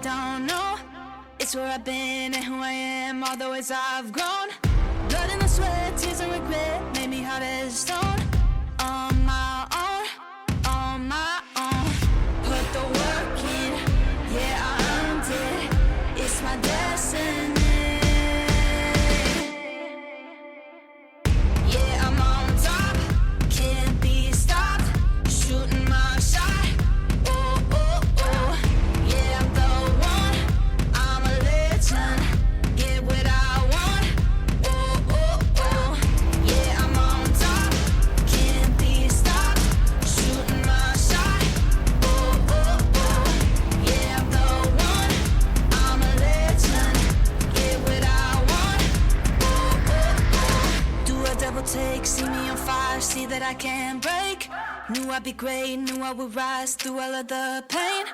don't know. It's where I've been and who I am, all the ways I've grown. Blood in the sweat, tears and regret made me hard as stone. On my own, on my own. Put the work in, yeah, I earned it. It's my destiny. Yeah, I'm on top, can't be stopped. Shooting my shot. Oh, oh, oh. Yeah, I'm the one. I'm a legend. Get what I want. Oh, oh, oh. Yeah, I'm on top, can't be stopped. Shooting my shot. Oh, oh, oh. Yeah, I'm the one. I'm a legend. Get what I want. Oh, oh, oh. Do a double take, see me on fire, see that I can't break. Knew I'd be great, knew I would rise through all of the pain.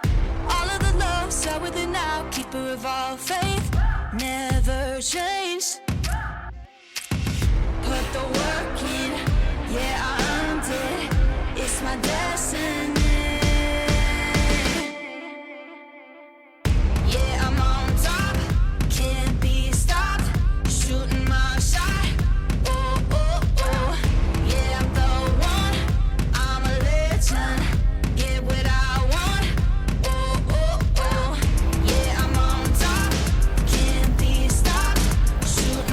All of the lows are within now, keeper of all faith. Never change. Put the work in, yeah, I earned it. It's my destiny. Yeah, I'm on top, can't be stopped. Shooting my shot. Oh, oh, oh. Yeah, I'm the one. I'm a legend. Get what I want. Oh, oh, oh. Yeah, I'm on top, can't be stopped. Shooting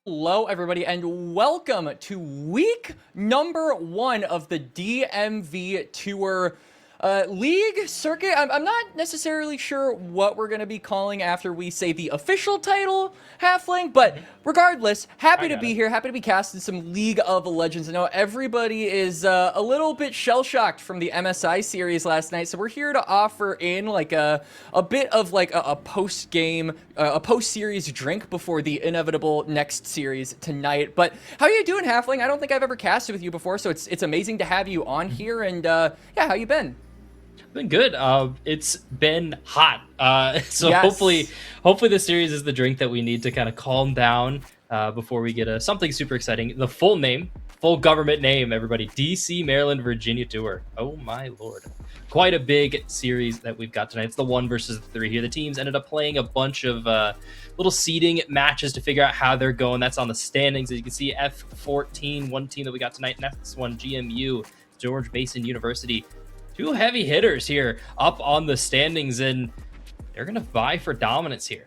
Hello, everybody, and welcome to week number 1 of the DMV Tour League circuit. I'm not necessarily sure what we're going to be calling after we say the official title, Halfling, but regardless, happy to be here, happy to be casting some League of Legends. I know everybody is a little bit shell-shocked from the MSI series last night, so we're here to offer in like a bit of like a post-game, a post-series drink before the inevitable next series tonight. But how are you doing, Halfling? I don't think I've ever casted with you before, so it's amazing to have you on here, and yeah, how you been? Been good. It's been hot. So Yes. hopefully this series is the drink that we need to kind of calm down before we get something super exciting. The full government name, everybody. DC, Maryland, Virginia Tour. Oh my lord. Quite a big series that we've got tonight. It's the 1 versus 3 here. The teams ended up playing a bunch of little seeding matches to figure out how they're going. That's on the standings. As you can see, F14, one team that we got tonight. Next one, GMU, George Mason University. 2 heavy hitters here up on the standings, and they're going to vie for dominance here.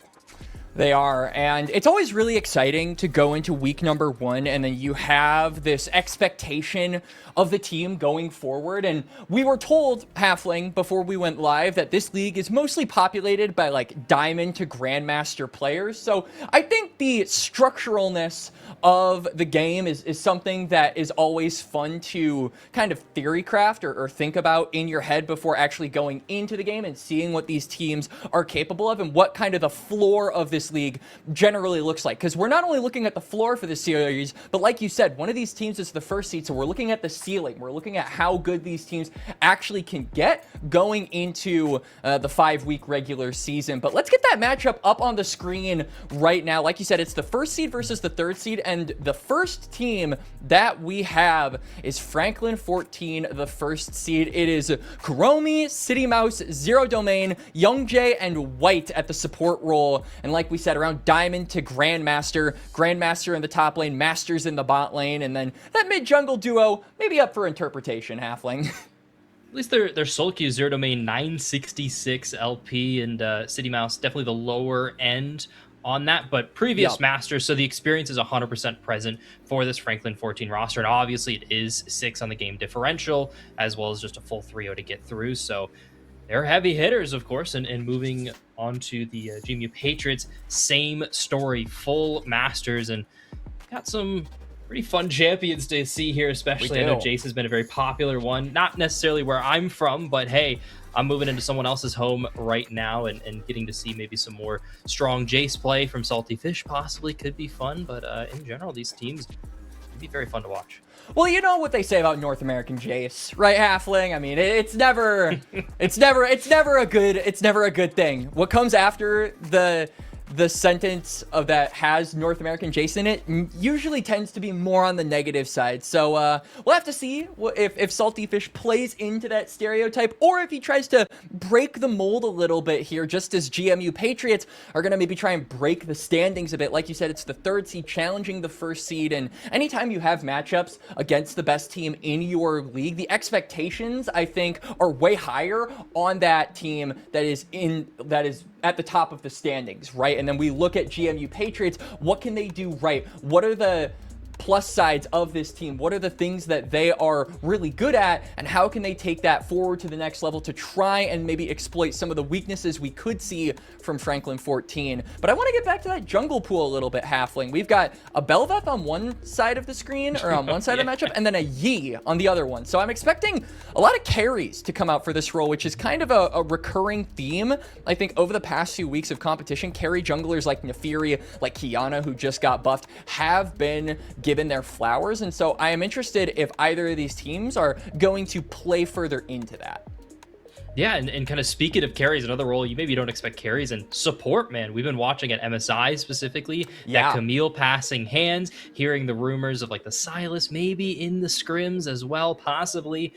They are, and it's always really exciting to go into week number 1, and then you have this expectation of the team going forward. And we were told, Halfling, before we went live, that this league is mostly populated by like Diamond to Grandmaster players. So I think the structuralness of the game is something that is always fun to kind of theory craft or think about in your head before actually going into the game and seeing what these teams are capable of and what kind of the floor of this league generally looks like. Because we're not only looking at the floor for this series, but like you said, one of these teams is the first seed, so we're looking at the ceiling. We're looking at how good these teams actually can get going into the 5-week regular season. But let's get that matchup up on the screen right now. Like you said, it's the first seed versus the 3rd seed, and the first team that we have is Franklin 14, the 1st seed. It is Kuromi, City Mouse, Zero Domain, Young Jay, and White at the support role. And like we said, around Diamond to Grandmaster. Grandmaster in the top lane, Masters in the bot lane, and then that mid-jungle duo, maybe up for interpretation, Halfling. At least their solo queue, Zero Domain 966 LP, and City Mouse definitely the lower end on that, but previous Masters, so the experience is 100% present for this Franklin 14 roster, and obviously it is 6 on the game differential, as well as just a full 3-0 to get through, so they're heavy hitters, of course. And moving on to the GMU Patriots, same story, full Masters, and got some pretty fun champions to see here, especially. I know Jace has been a very popular one, not necessarily where I'm from, but hey, I'm moving into someone else's home right now, and getting to see maybe some more strong Jace play from Salty Fish possibly could be fun, but in general, these teams can be very fun to watch. Well, you know what they say about North American Jace, right, Halfling? I mean, it's never a good thing. What comes after the sentence of that has North American Jace in it usually tends to be more on the negative side. So we'll have to see if Salty Fish plays into that stereotype, or if he tries to break the mold a little bit here, just as GMU Patriots are going to maybe try and break the standings a bit. Like you said, it's the 3rd seed challenging the 1st seed, and anytime you have matchups against the best team in your league, the expectations, I think, are way higher on that team that is at the top of the standings, right? And then we look at GMU Patriots. What can they do right? What are the plus sides of this team? What are the things that they are really good at, and how can they take that forward to the next level to try and maybe exploit some of the weaknesses we could see from Franklin 14? But I want to get back to that jungle pool a little bit, Halfling. We've got a Bel'Veth on one side of the screen, or on one side of the matchup, and then a Yi on the other one. So I'm expecting a lot of carries to come out for this role, which is kind of a recurring theme. I think over the past few weeks of competition, carry junglers like Nefiri, like Kiana, who just got buffed, have been given their flowers. And so I am interested if either of these teams are going to play further into that. Yeah, and kind of speaking of carries, another role you maybe don't expect carries and support, man. We've been watching at MSI specifically, that Camille passing hands, hearing the rumors of like the Silas maybe in the scrims as well, possibly.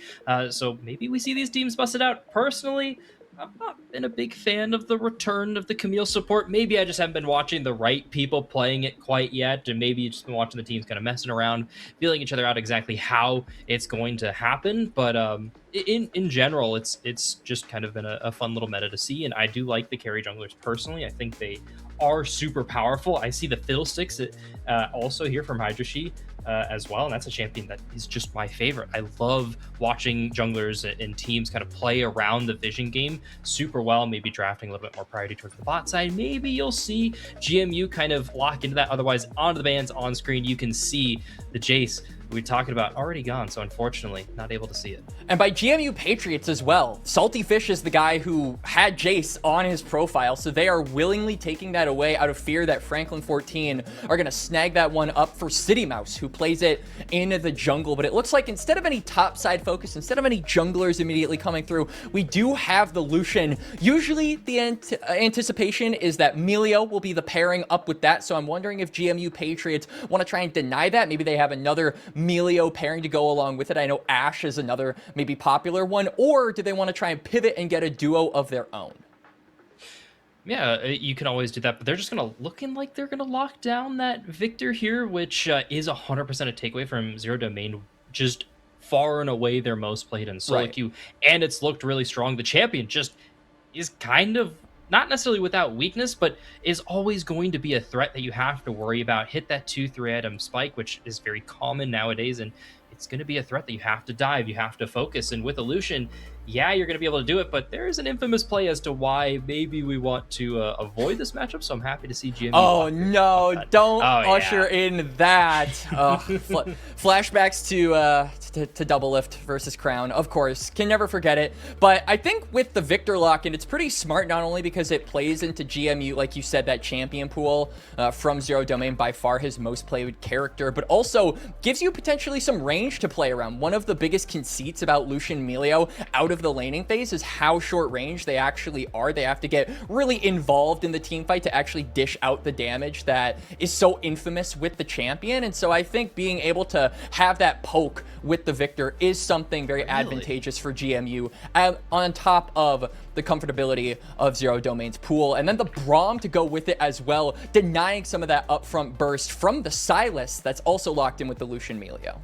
So maybe we see these teams busted out. Personally, I've not been a big fan of the return of the Camille support. Maybe I just haven't been watching the right people playing it quite yet, and maybe you've just been watching the teams kind of messing around, feeling each other out exactly how it's going to happen. But in general, it's just kind of been a fun little meta to see, and I do like the carry junglers personally. I think they are super powerful. I see the fiddlesticks also here from Hydrashi as well, and that's a champion that is just my favorite. I love watching junglers and teams kind of play around the vision game super well, maybe drafting a little bit more priority towards the bot side. Maybe you'll see GMU kind of lock into that. Otherwise, onto the bans on screen, you can see the Jace we were talking about already gone, so unfortunately not able to see it. And by GMU Patriots as well. Salty Fish is the guy who had Jace on his profile, so they are willingly taking that away out of fear that Franklin 14 are going to snag that one up for City Mouse, who plays it in the jungle. But it looks like instead of any topside focus, instead of any junglers immediately coming through, we do have the Lucian. Usually the anticipation is that Melio will be the pairing up with that, so I'm wondering if GMU Patriots want to try and deny that. Maybe they have another Melio pairing to go along with it. I know Ashe is another maybe popular one, or do they want to try and pivot and get a duo of their own? Yeah, you can always do that, but they're just looking like they're gonna lock down that Victor here, which is 100% a takeaway from Zero Domain, just far and away their most played in solo queue, and it's looked really strong. The champion just is kind of not necessarily without weakness, but is always going to be a threat that you have to worry about. Hit that 2-3 item spike, which is very common nowadays, and it's going to be a threat that you have to dive, you have to focus. And with Illusion, yeah, you're going to be able to do it, but there is an infamous play as to why maybe we want to avoid this matchup, so I'm happy to see GMU. Oh, no, don't usher in that. Flashbacks to Double Lift versus Crown, of course. Can never forget it. But I think with the Victor lock-in, it's pretty smart, not only because it plays into GMU, like you said, that champion pool from Zero Domain, by far his most played character, but also gives you potentially some range to play around. One of the biggest conceits about Lucian Melio out of the laning phase is how short range they actually are. They have to get really involved in the team fight to actually dish out the damage that is so infamous with the champion. And so I think being able to have that poke with the Victor is something very advantageous for GMU, on top of the comfortability of Zero Domain's pool. And then the Braum to go with it as well, denying some of that upfront burst from the Silas that's also locked in with the Lucian Melio.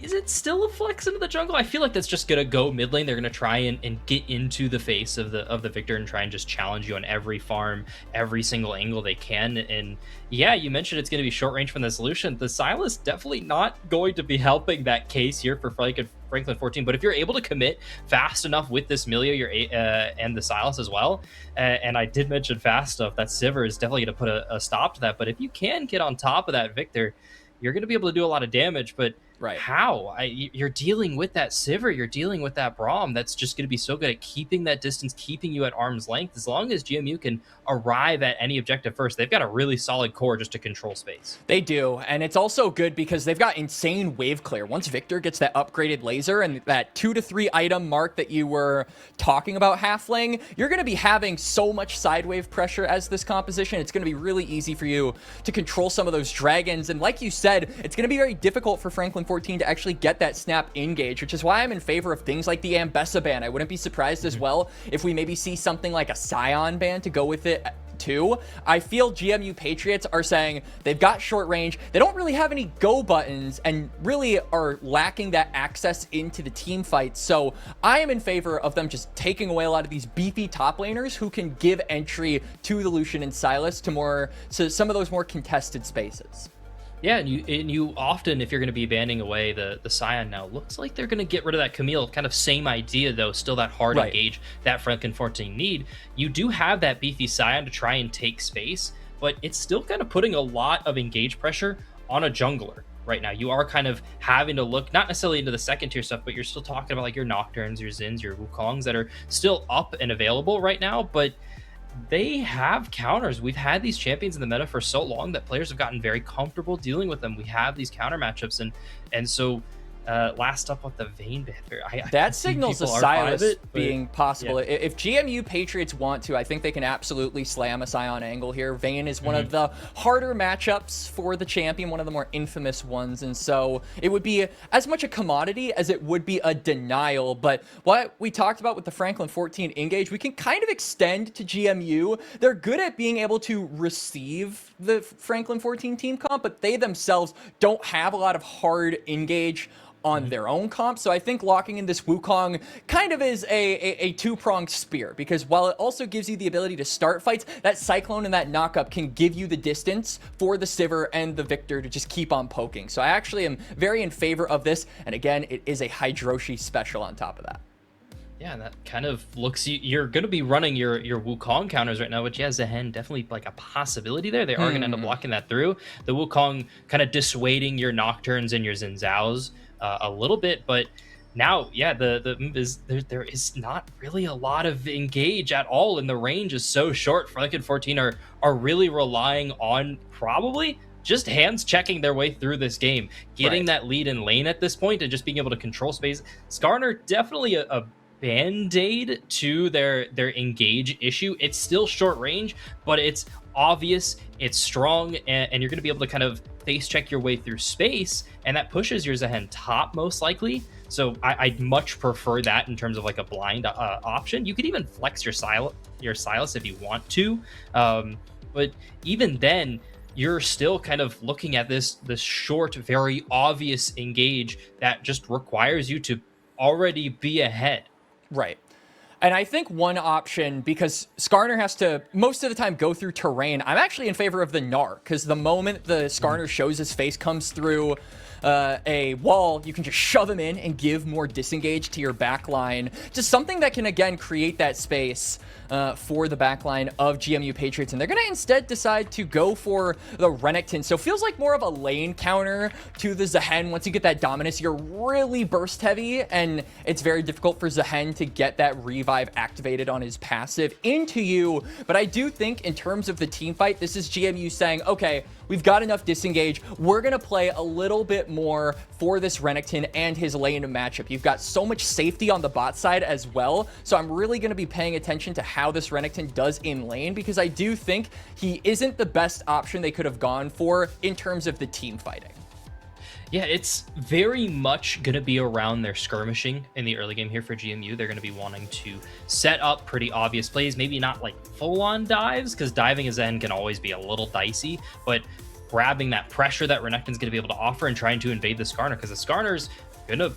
Is it still a flex into the jungle? I feel like that's just gonna go mid lane. They're gonna try and get into the face of the Victor and try and just challenge you on every farm, every single angle they can. And yeah, you mentioned it's gonna be short range from the solution. The Silas definitely not going to be helping that case here for Franklin 14. But if you're able to commit fast enough with this Melio and the Silas as well, and I did mention fast stuff, that Sivir is definitely gonna put a stop to that. But if you can get on top of that Victor, you're gonna be able to do a lot of damage. But how? You're dealing with that Sivir, you're dealing with that Braum. That's just going to be so good at keeping that distance, keeping you at arm's length. As long as GMU can arrive at any objective first, they've got a really solid core just to control space. They do, and it's also good because they've got insane wave clear. Once Victor gets that upgraded laser and that 2 to 3 item mark that you were talking about, Halfling, you're going to be having so much side wave pressure as this composition. It's going to be really easy for you to control some of those dragons. And like you said, it's going to be very difficult for Franklin 14 to actually get that snap engage, which is why I'm in favor of things like the Ambessa ban. I wouldn't be surprised as well if we maybe see something like a Scion ban to go with it too. I feel GMU Patriots are saying they've got short range, they don't really have any go buttons, and really are lacking that access into the team fight. So I am in favor of them just taking away a lot of these beefy top laners who can give entry to the Lucian and Silas to some of those more contested spaces. Yeah, and you often, if you're going to be banning away the Scion now, looks like they're going to get rid of that Camille. Kind of same idea though, still that hard Right. engage that Franklin 14 need. You do have that beefy Scion to try and take space, but it's still kind of putting a lot of engage pressure on a jungler right now. You are kind of having to look not necessarily into the second tier stuff, but you're still talking about like your Nocturnes, your Zins, your Wukongs that are still up and available right now, but they have counters. We've had these champions in the meta for so long that players have gotten very comfortable dealing with them. We have these counter matchups, and so last up with the Vayne banner, That signals a Silas being possible. Yeah. If GMU Patriots want to, I think they can absolutely slam a Scion angle here. Vayne is one of the harder matchups for the champion, one of the more infamous ones, and so it would be as much a commodity as it would be a denial. But what we talked about with the Franklin 14 engage, we can kind of extend to GMU. They're good at being able to receive the Franklin 14 team comp, but they themselves don't have a lot of hard engage on their own comp. So I think locking in this Wukong kind of is a two-pronged spear, because while it also gives you the ability to start fights, that Cyclone and that knockup can give you the distance for the Sivir and the Victor to just keep on poking. So I actually am very in favor of this. And again, it is a Hydroshi special on top of that. Yeah, that kind of looks, you're going to be running your Wukong counters right now, which, yeah, Zehen definitely like a possibility there. They are going to end up blocking that through. The Wukong kind of dissuading your Nocturnes and your Xin Zhaos a little bit, but now, yeah, there is not really a lot of engage at all, and the range is so short. Franklin 14 are really relying on probably just hands checking their way through this game, getting that lead in lane at this point, and just being able to control space. Skarner definitely a band-aid to their engage issue. It's still short range, but it's obvious, it's strong, and you're going to be able to kind of face check your way through space, and that pushes your Zehen top most likely. So I'd much prefer that in terms of like a blind option. You could even flex your Silas if you want to, but even then, you're still kind of looking at this short, very obvious engage that just requires you to already be ahead. Right. And I think one option, because Skarner has to most of the time go through terrain, I'm actually in favor of the Gnar, because the moment the Skarner shows his face, comes through a wall, you can just shove him in and give more disengage to your back line. Just something that can, again, create that space for the back line of GMU Patriots. And they're going to instead decide to go for the Renekton. So it feels like more of a lane counter to the Zehen. Once you get that dominance, you're really burst heavy, and it's very difficult for Zehen to get that revive activated on his passive into you. But I do think in terms of the team fight, this is GMU saying, okay, we've got enough disengage. We're going to play a little bit more for this Renekton and his lane matchup. You've got so much safety on the bot side as well. So I'm really going to be paying attention to how this Renekton does in lane, because I do think he isn't the best option they could have gone for in terms of the team fighting. Yeah, it's very much going to be around their skirmishing in the early game here for GMU. They're going to be wanting to set up pretty obvious plays, maybe not like full-on dives, because diving as Zen can always be a little dicey, but grabbing that pressure that Renekton's going to be able to offer and trying to invade the Skarner, because the Skarner's going to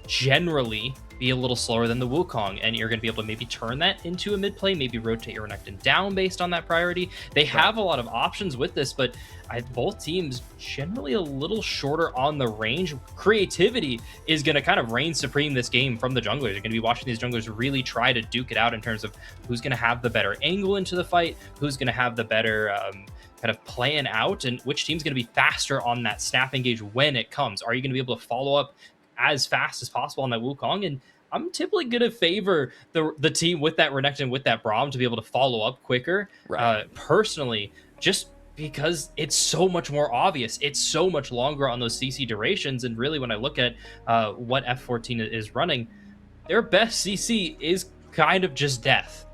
generally be a little slower than the Wukong, and you're going to be able to maybe turn that into a mid play, maybe rotate your Renekton down based on that priority. They have a lot of options with this, but both teams generally a little shorter on the range. Creativity is going to kind of reign supreme this game from the junglers. You're going to be watching these junglers really try to duke it out in terms of who's going to have the better angle into the fight, who's going to have the better kind of playing out, and which team's going to be faster on that snap engage when it comes. Are you going to be able to follow up as fast as possible on that Wukong? And I'm typically going to favor the team with that Renekton, with that Braum, to be able to follow up quicker. Personally, just because it's so much more obvious. It's so much longer on those CC durations. And really, when I look at what F14 is running, their best CC is kind of just death.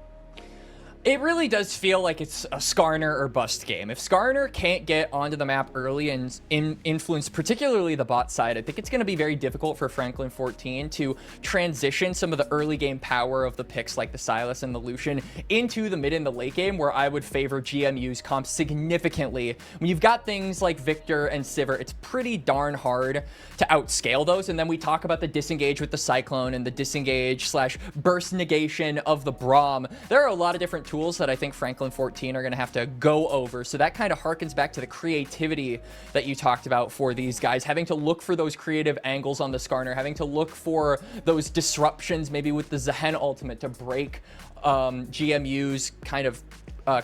It really does feel like it's a Skarner or bust game. If Skarner can't get onto the map early and influence particularly the bot side, I think it's going to be very difficult for Franklin 14 to transition some of the early game power of the picks like the Sylas and the Lucian into the mid and the late game, where I would favor GMU's comp significantly. When you've got things like Victor and Sivir, it's pretty darn hard to outscale those. And then we talk about the disengage with the Cyclone and the disengage / burst negation of the Braum. There are a lot of different tools that I think Franklin 14 are going to have to go over. So that kind of harkens back to the creativity that you talked about for these guys, having to look for those creative angles on the Skarner, having to look for those disruptions, maybe with the Zehen ultimate to break GMU's kind of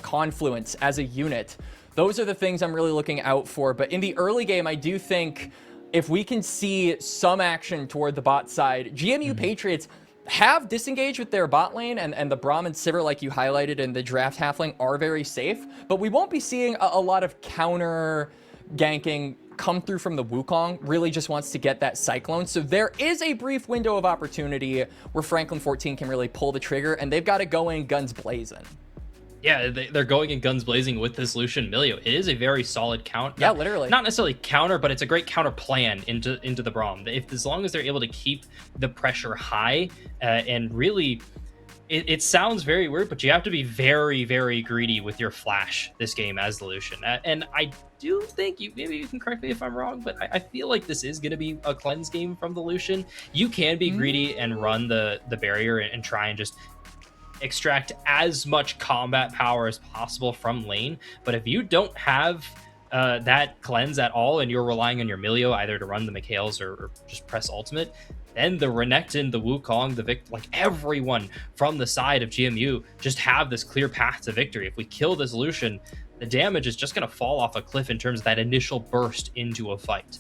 confluence as a unit. Those are the things I'm really looking out for. But in the early game, I do think if we can see some action toward the bot side, GMU Patriots have disengaged with their bot lane, and the Braum and Sivir, like you highlighted in the draft halfling, are very safe, but we won't be seeing a lot of counter ganking come through from the Wukong. Really just wants to get that Cyclone. So there is a brief window of opportunity where Franklin 14 can really pull the trigger, and they've got to go in guns blazing. Yeah, they're going in guns blazing with this Lucian Milio. It is a very solid count. Yeah, literally. Not necessarily counter, but it's a great counter plan into the Braum. As long as they're able to keep the pressure high and really, it sounds very weird, but you have to be very, very greedy with your flash this game as the Lucian. And I do think, maybe you can correct me if I'm wrong, but I feel like this is going to be a cleanse game from the Lucian. You can be greedy and run the barrier and try and just extract as much combat power as possible from lane, but if you don't have that cleanse at all and you're relying on your Milio either to run the Mikhails or just press ultimate, then the Renekton, the Wukong, the Vic, like everyone from the side of GMU just have this clear path to victory. If we kill this Lucian, the damage is just going to fall off a cliff in terms of that initial burst into a fight.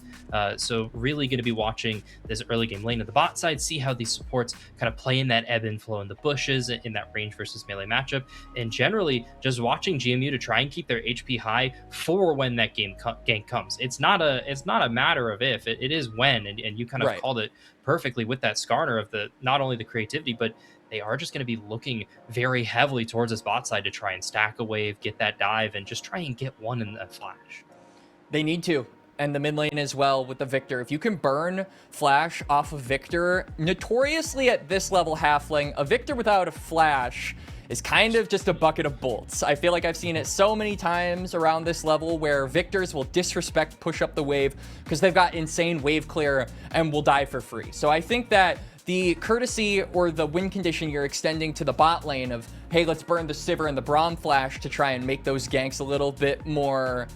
So really going to be watching this early game lane at the bot side, see how these supports kind of play in that ebb and flow in the bushes in that range versus melee matchup, and generally just watching GMU to try and keep their HP high for when that gank comes. It's not a matter of if, it is when, and you kind of called it perfectly with that Skarner of the not only the creativity, but they are just going to be looking very heavily towards this bot side to try and stack a wave, get that dive, and just try and get one in that flash. They need to. And the mid lane as well with the Victor. If you can burn flash off of Victor, notoriously at this level halfling, a Victor without a flash is kind of just a bucket of bolts. I feel like I've seen it so many times around this level where Victors will disrespect push up the wave because they've got insane wave clear and will die for free. So I think that the courtesy or the win condition you're extending to the bot lane of, hey, let's burn the Sivir and the Braum flash to try and make those ganks a little bit more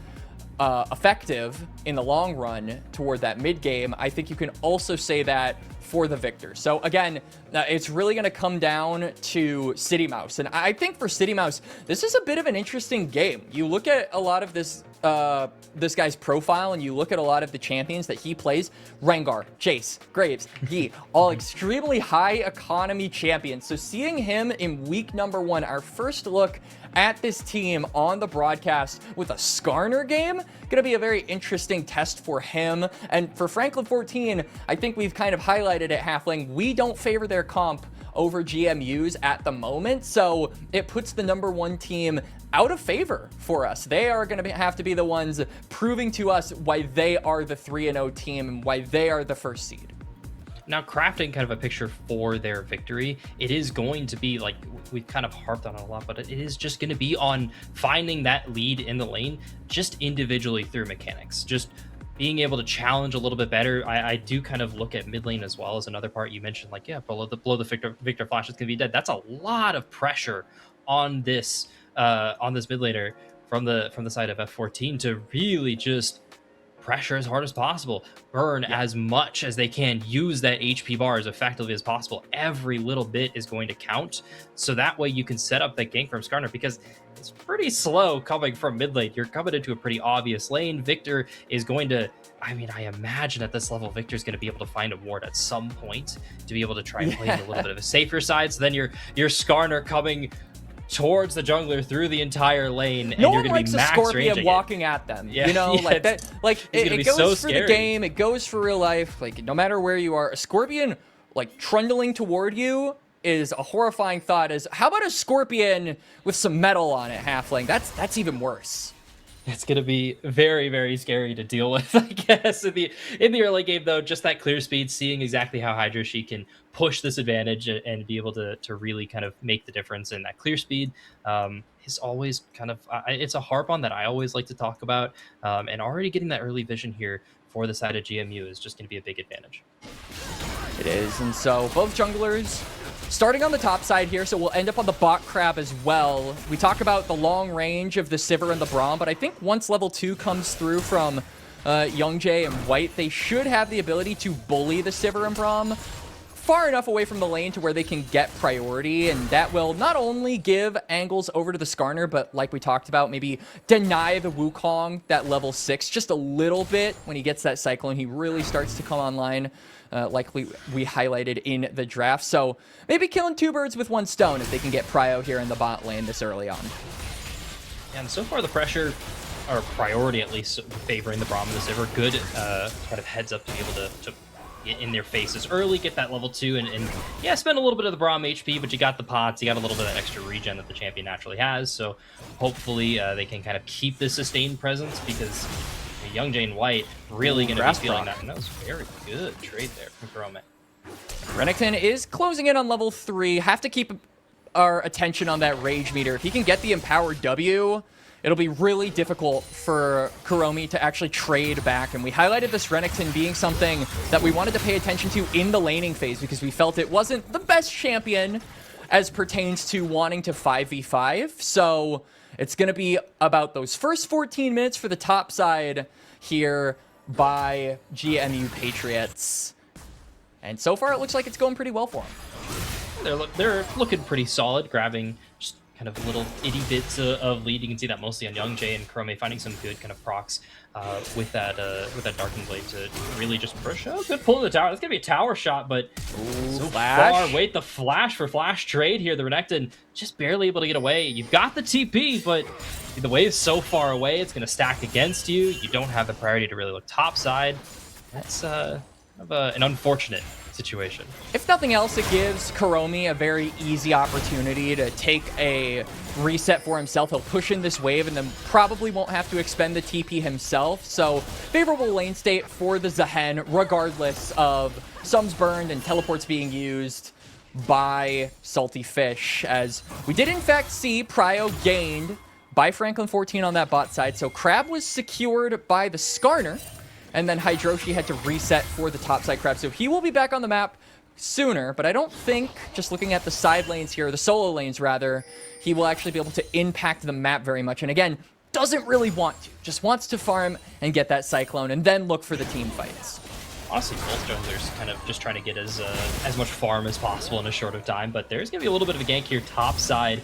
effective in the long run toward that mid game. I think you can also say that for the Victor. So again, it's really going to come down to City Mouse. And I think for City Mouse, this is a bit of an interesting game. You look at a lot of this guy's profile and you look at a lot of the champions that he plays, Rengar, Jace, Graves, Yi, all extremely high economy champions. So seeing him in week number 1, our first look at this team on the broadcast with a Skarner game, gonna be a very interesting test for him. And for Franklin 14, I think we've kind of highlighted at Halfling, we don't favor their comp over GMU's at the moment, so it puts the number 1 team out of favor for us. They are going to have to be the ones proving to us why they are the 3-0 team and why they are the first seed. Now, crafting kind of a picture for their victory, it is going to be, like we've kind of harped on it a lot, but it is just going to be on finding that lead in the lane just individually through mechanics, just being able to challenge a little bit better. I do kind of look at mid lane as well as another part you mentioned, like, yeah, below the Victor flash is going to be dead. That's a lot of pressure on this mid laner from the side of F14 to really just pressure as hard as possible, burn as much as they can, use that HP bar as effectively as possible. Every little bit is going to count, so that way you can set up that gank from Skarner, because it's pretty slow coming from mid lane. You're coming into a pretty obvious lane. Victor is going to, I mean, I imagine at this level, Victor's going to be able to find a ward at some point to be able to try and play a little bit of a safer side. So then your Skarner coming towards the jungler through the entire lane, and you're going to be max Scorpion walking at them. Yeah, you know, yeah, like that. Like it goes so for scary. the game. It goes for real life. Like no matter where you are, a Scorpion like trundling toward you is a horrifying thought. Is how about a Scorpion with some metal on it, halfling? That's even worse. It's going to be very, very scary to deal with, I guess. In the early game, though, just that clear speed, seeing exactly how Hydra she can push this advantage and be able to really kind of make the difference in that clear speed is always kind of, it's a harp on that I always like to talk about. And already getting that early vision here for the side of GMU is just going to be a big advantage. It is, and so both junglers starting on the top side here, so we'll end up on the bot crab as well. We talk about the long range of the Sivir and the Braum, but I think once level 2 comes through from Youngjae and White, they should have the ability to bully the Sivir and Braum far enough away from the lane to where they can get priority, and that will not only give angles over to the Skarner, but like we talked about, maybe deny the Wukong that level 6 just a little bit. When he gets that Cyclone, he really starts to come online, like we highlighted in the draft. So maybe killing 2 birds with 1 stone if they can get prio here in the bot lane this early on. And so far the pressure, or priority at least, favoring the Braum and the Sivir. Good kind of heads up to be able to get in their faces early, get that level 2, and yeah, spend a little bit of the Braum HP, but you got the pots, you got a little bit of that extra regen that the champion naturally has, so hopefully they can kind of keep this sustained presence, because Youngjae and White really going to be feeling that, and that was very good trade there from Karome. Renekton is closing in on level 3. Have to keep our attention on that rage meter. If he can get the empowered W, it'll be really difficult for Karome to actually trade back. And we highlighted this Renekton being something that we wanted to pay attention to in the laning phase, because we felt it wasn't the best champion as pertains to wanting to 5v5. So it's going to be about those first 14 minutes for the top side here by GMU Patriots. And so far, it looks like it's going pretty well for them. They're looking pretty solid, grabbing just kind of little itty bits of lead. You can see that mostly on Youngjae and Karome finding some good kind of procs with that Darkening Blade to really just push. Oh, good pull in the tower. That's gonna be a tower shot, but so far. Wait, the flash for flash trade here. The Renekton just barely able to get away. You've got the TP, but the wave's so far away, it's gonna stack against you. You don't have the priority to really look topside. That's kind of an unfortunate situation. If nothing else, it gives Karome a very easy opportunity to take a reset for himself. He'll push in this wave and then probably won't have to expend the TP himself. So favorable lane state for the Zehen, regardless of Sums burned and teleports being used by Salty Fish, as we did in fact see prio gained by Franklin14 on that bot side. So Crab was secured by the Skarner, and then Hydroshi had to reset for the topside Crab. So he will be back on the map sooner, but I don't think, just looking at the side lanes here, the solo lanes rather, he will actually be able to impact the map very much. And again, doesn't really want to, just wants to farm and get that Cyclone and then look for the team fights. Honestly, both junglers kind of just trying to get as much farm as possible in a shorter time, but there's going to be a little bit of a gank here topside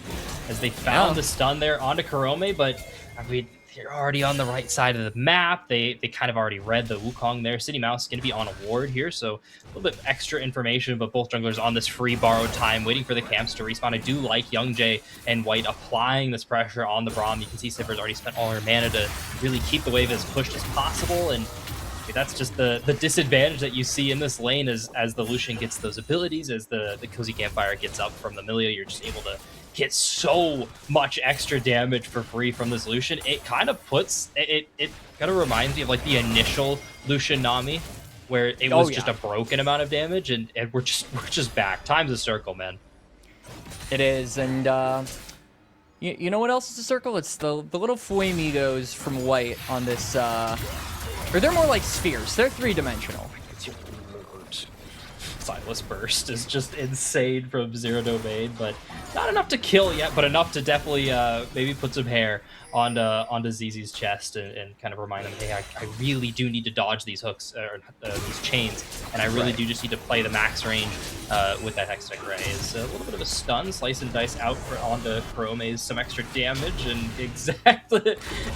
as they found the stun there onto Karome, but I mean, they're already on the right side of the map. They kind of already read the Wukong there. City Mouse is going to be on a ward here, so a little bit of extra information, but both junglers on this free borrowed time, waiting for the camps to respawn. I do like Youngjae and White applying this pressure on the Braum. You can see Sivir's already spent all her mana to really keep the wave as pushed as possible, and that's just the disadvantage that you see in this lane as the Lucian gets those abilities, as the Cozy Campfire gets up from the Millia. You're just able to get so much extra damage for free from this Lucian. It kind of puts it kind of reminds me of like the initial Lucian Nami, where it was just a broken amount of damage, and we're just back. Time's a circle, man. It is, and you know what else is a circle? It's the little Fuemigos from White on this, or they're more like spheres. They're 3-dimensional. Sightless Burst is just insane from Zero Domain, but not enough to kill yet, but enough to definitely maybe put some hair onto ZZ's chest and kind of remind him, hey, I really do need to dodge these hooks, or these chains, and I really do just need to play the max range with that Hextech Ray. Is a little bit of a stun, slice and dice out onto Karome's some extra damage, and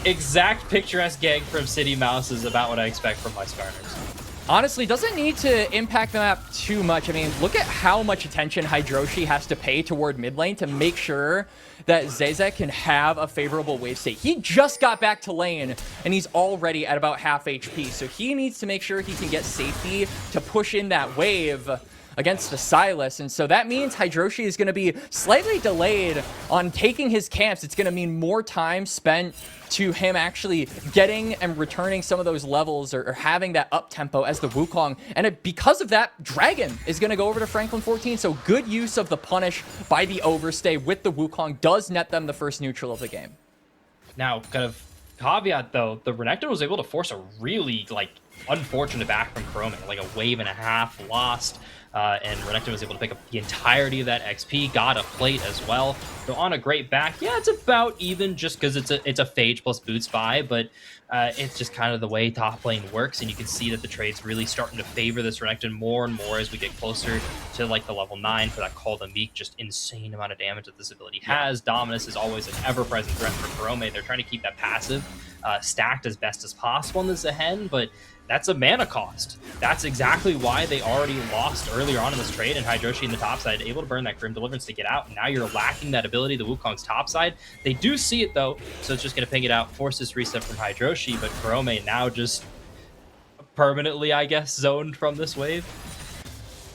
exact picturesque gank from City Mouse is about what I expect from my Skarners. Honestly, doesn't need to impact the map too much. I mean, look at how much attention Hydroshi has to pay toward mid lane to make sure that Zezek can have a favorable wave state. He just got back to lane, and he's already at about half HP, so he needs to make sure he can get safety to push in that wave against the Silas, and so that means Hydroshi is going to be slightly delayed on taking his camps. It's going to mean more time spent to him actually getting and returning some of those levels, or having that up tempo as the Wukong, and because of that, Dragon is going to go over to Franklin14, so good use of the punish by the overstay with the Wukong does net them the first neutral of the game. Now, kind of caveat though, the Renekton was able to force a really unfortunate back from Karome, like a wave and a half lost. and Renekton was able to pick up the entirety of that XP, got a plate as well. So on a great back, yeah, it's about even just because it's a Phage plus Boots buy, but it's just kind of the way top lane works, and you can see that the trade's really starting to favor this Renekton more and more as we get closer to like the level 9 for that Call to Meek. Just insane amount of damage that this ability has. Dominus is always an ever-present threat for Karome. They're trying to keep that passive stacked as best as possible in the Zehen, but that's a mana cost. That's exactly why they already lost earlier on in this trade, and Hydroshi in the top side able to burn that Grim Deliverance to get out. And now you're lacking that ability, the Wukong's top side. They do see it though, so it's just going to ping it out, force this reset from Hydroshi, but Karome now just permanently, I guess, zoned from this wave.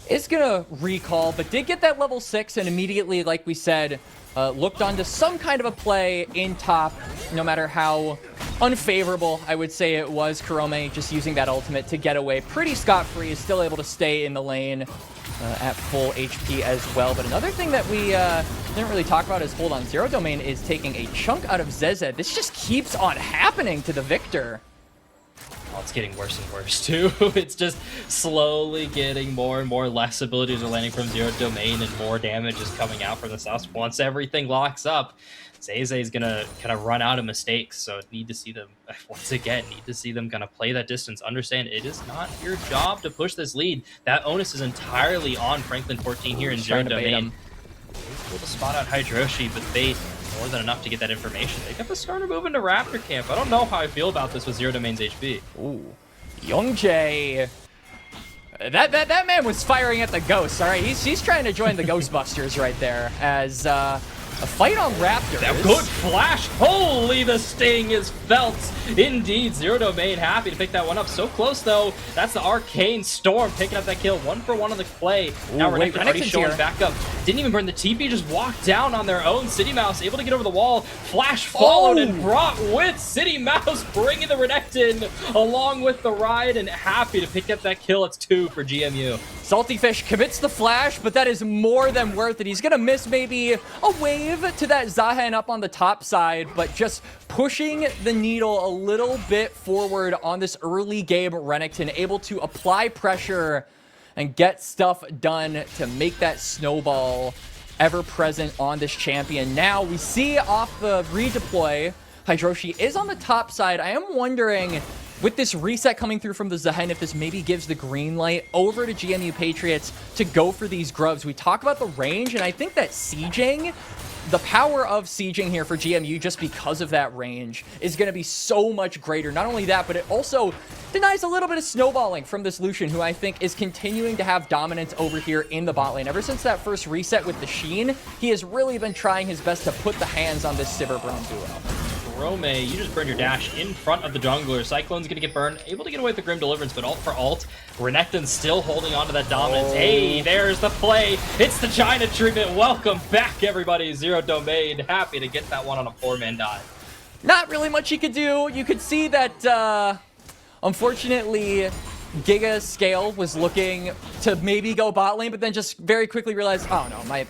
Is gonna recall, but did get that level 6 and immediately, like we said, looked onto some kind of a play in top, no matter how unfavorable I would say it was. Karome just using that ultimate to get away pretty scot-free, is still able to stay in the lane at full HP as well. But another thing that we didn't really talk about is hold on. Zero Domain is taking a chunk out of Zeze. This just keeps on happening to the Victor. Oh, it's getting worse and worse too. It's just slowly getting more and more less abilities are landing from Zero Domain, and more damage is coming out from the Sus. Once everything locks up, Zeze is gonna kind of run out of mistakes. So need to see them once again. Need to see them kind of play that distance. Understand it is not your job to push this lead. That onus is entirely on Franklin 14 here in Zero Domain. Able to spot out Hydroshi, but they more than enough to get that information. They got the starter moving to Raptor Camp. I don't know how I feel about this with Zero Domain's HP. Ooh, Young Jay. That man was firing at the ghosts. All right, he's trying to join the Ghostbusters right there as a fight on Raptors. That good flash. Holy, the sting is felt. Indeed, Zero Domain happy to pick that one up. So close, though. That's the Arcane Storm picking up that kill. 1 for 1 on the play. Ooh, now Renekton already showing back up. Didn't even burn the TP, just walked down on their own. City Mouse able to get over the wall. Flash followed and brought with City Mouse, bringing the Renekton along with the ride, and happy to pick up that kill. It's 2 for GMU. Salty Fish commits the flash, but that is more than worth it. He's going to miss maybe a wave to that Zehen up on the top side, but just pushing the needle a little bit forward on this early game. Renekton able to apply pressure and get stuff done to make that snowball ever present on this champion. Now we see off the redeploy, Hydroshi is on the top side. I am wondering, with this reset coming through from the Zehen, if this maybe gives the green light over to GMU Patriots to go for these grubs. We talk about the range, and I think that sieging, the power of sieging here for GMU, just because of that range, is going to be so much greater. Not only that, but it also denies a little bit of snowballing from this Lucian, who I think is continuing to have dominance over here in the bot lane. Ever since that first reset with the Sheen, he has really been trying his best to put the hands on this Sivir Braum duo. Rome, you just burned your dash in front of the jungler. Cyclone's gonna get burned, able to get away with the Grim Deliverance, but ult for ult. Renekton's still holding on to that dominance. Hey, there's the play. It's the China treatment. Welcome back, everybody. Zero Domain, happy to get that one on a 4-man dive. Not really much he could do. You could see that, unfortunately, Giga Scale was looking to maybe go bot lane, but then just very quickly realized, oh no, my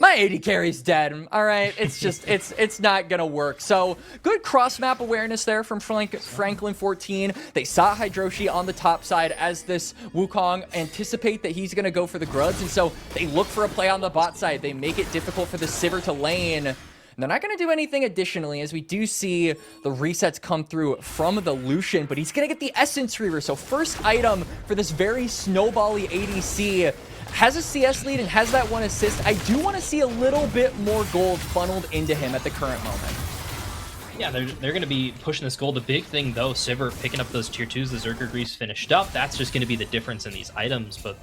AD carry's dead. All right, it's just, it's not gonna work. So good cross-map awareness there from Franklin 14. They saw Hydroshi on the top side as this Wukong anticipate that he's gonna go for the grubs, and so they look for a play on the bot side. They make it difficult for the Sivir to lane. And they're not going to do anything additionally, as we do see the resets come through from the Lucian, but he's going to get the Essence Reaver. So first item for this very snowbally ADC. Has a CS lead and has that 1 assist. I do want to see a little bit more gold funneled into him at the current moment. Yeah, they're going to be pushing this gold. The big thing, though, Sivir picking up those tier 2s, the Zerker Grease finished up. That's just going to be the difference in these items, but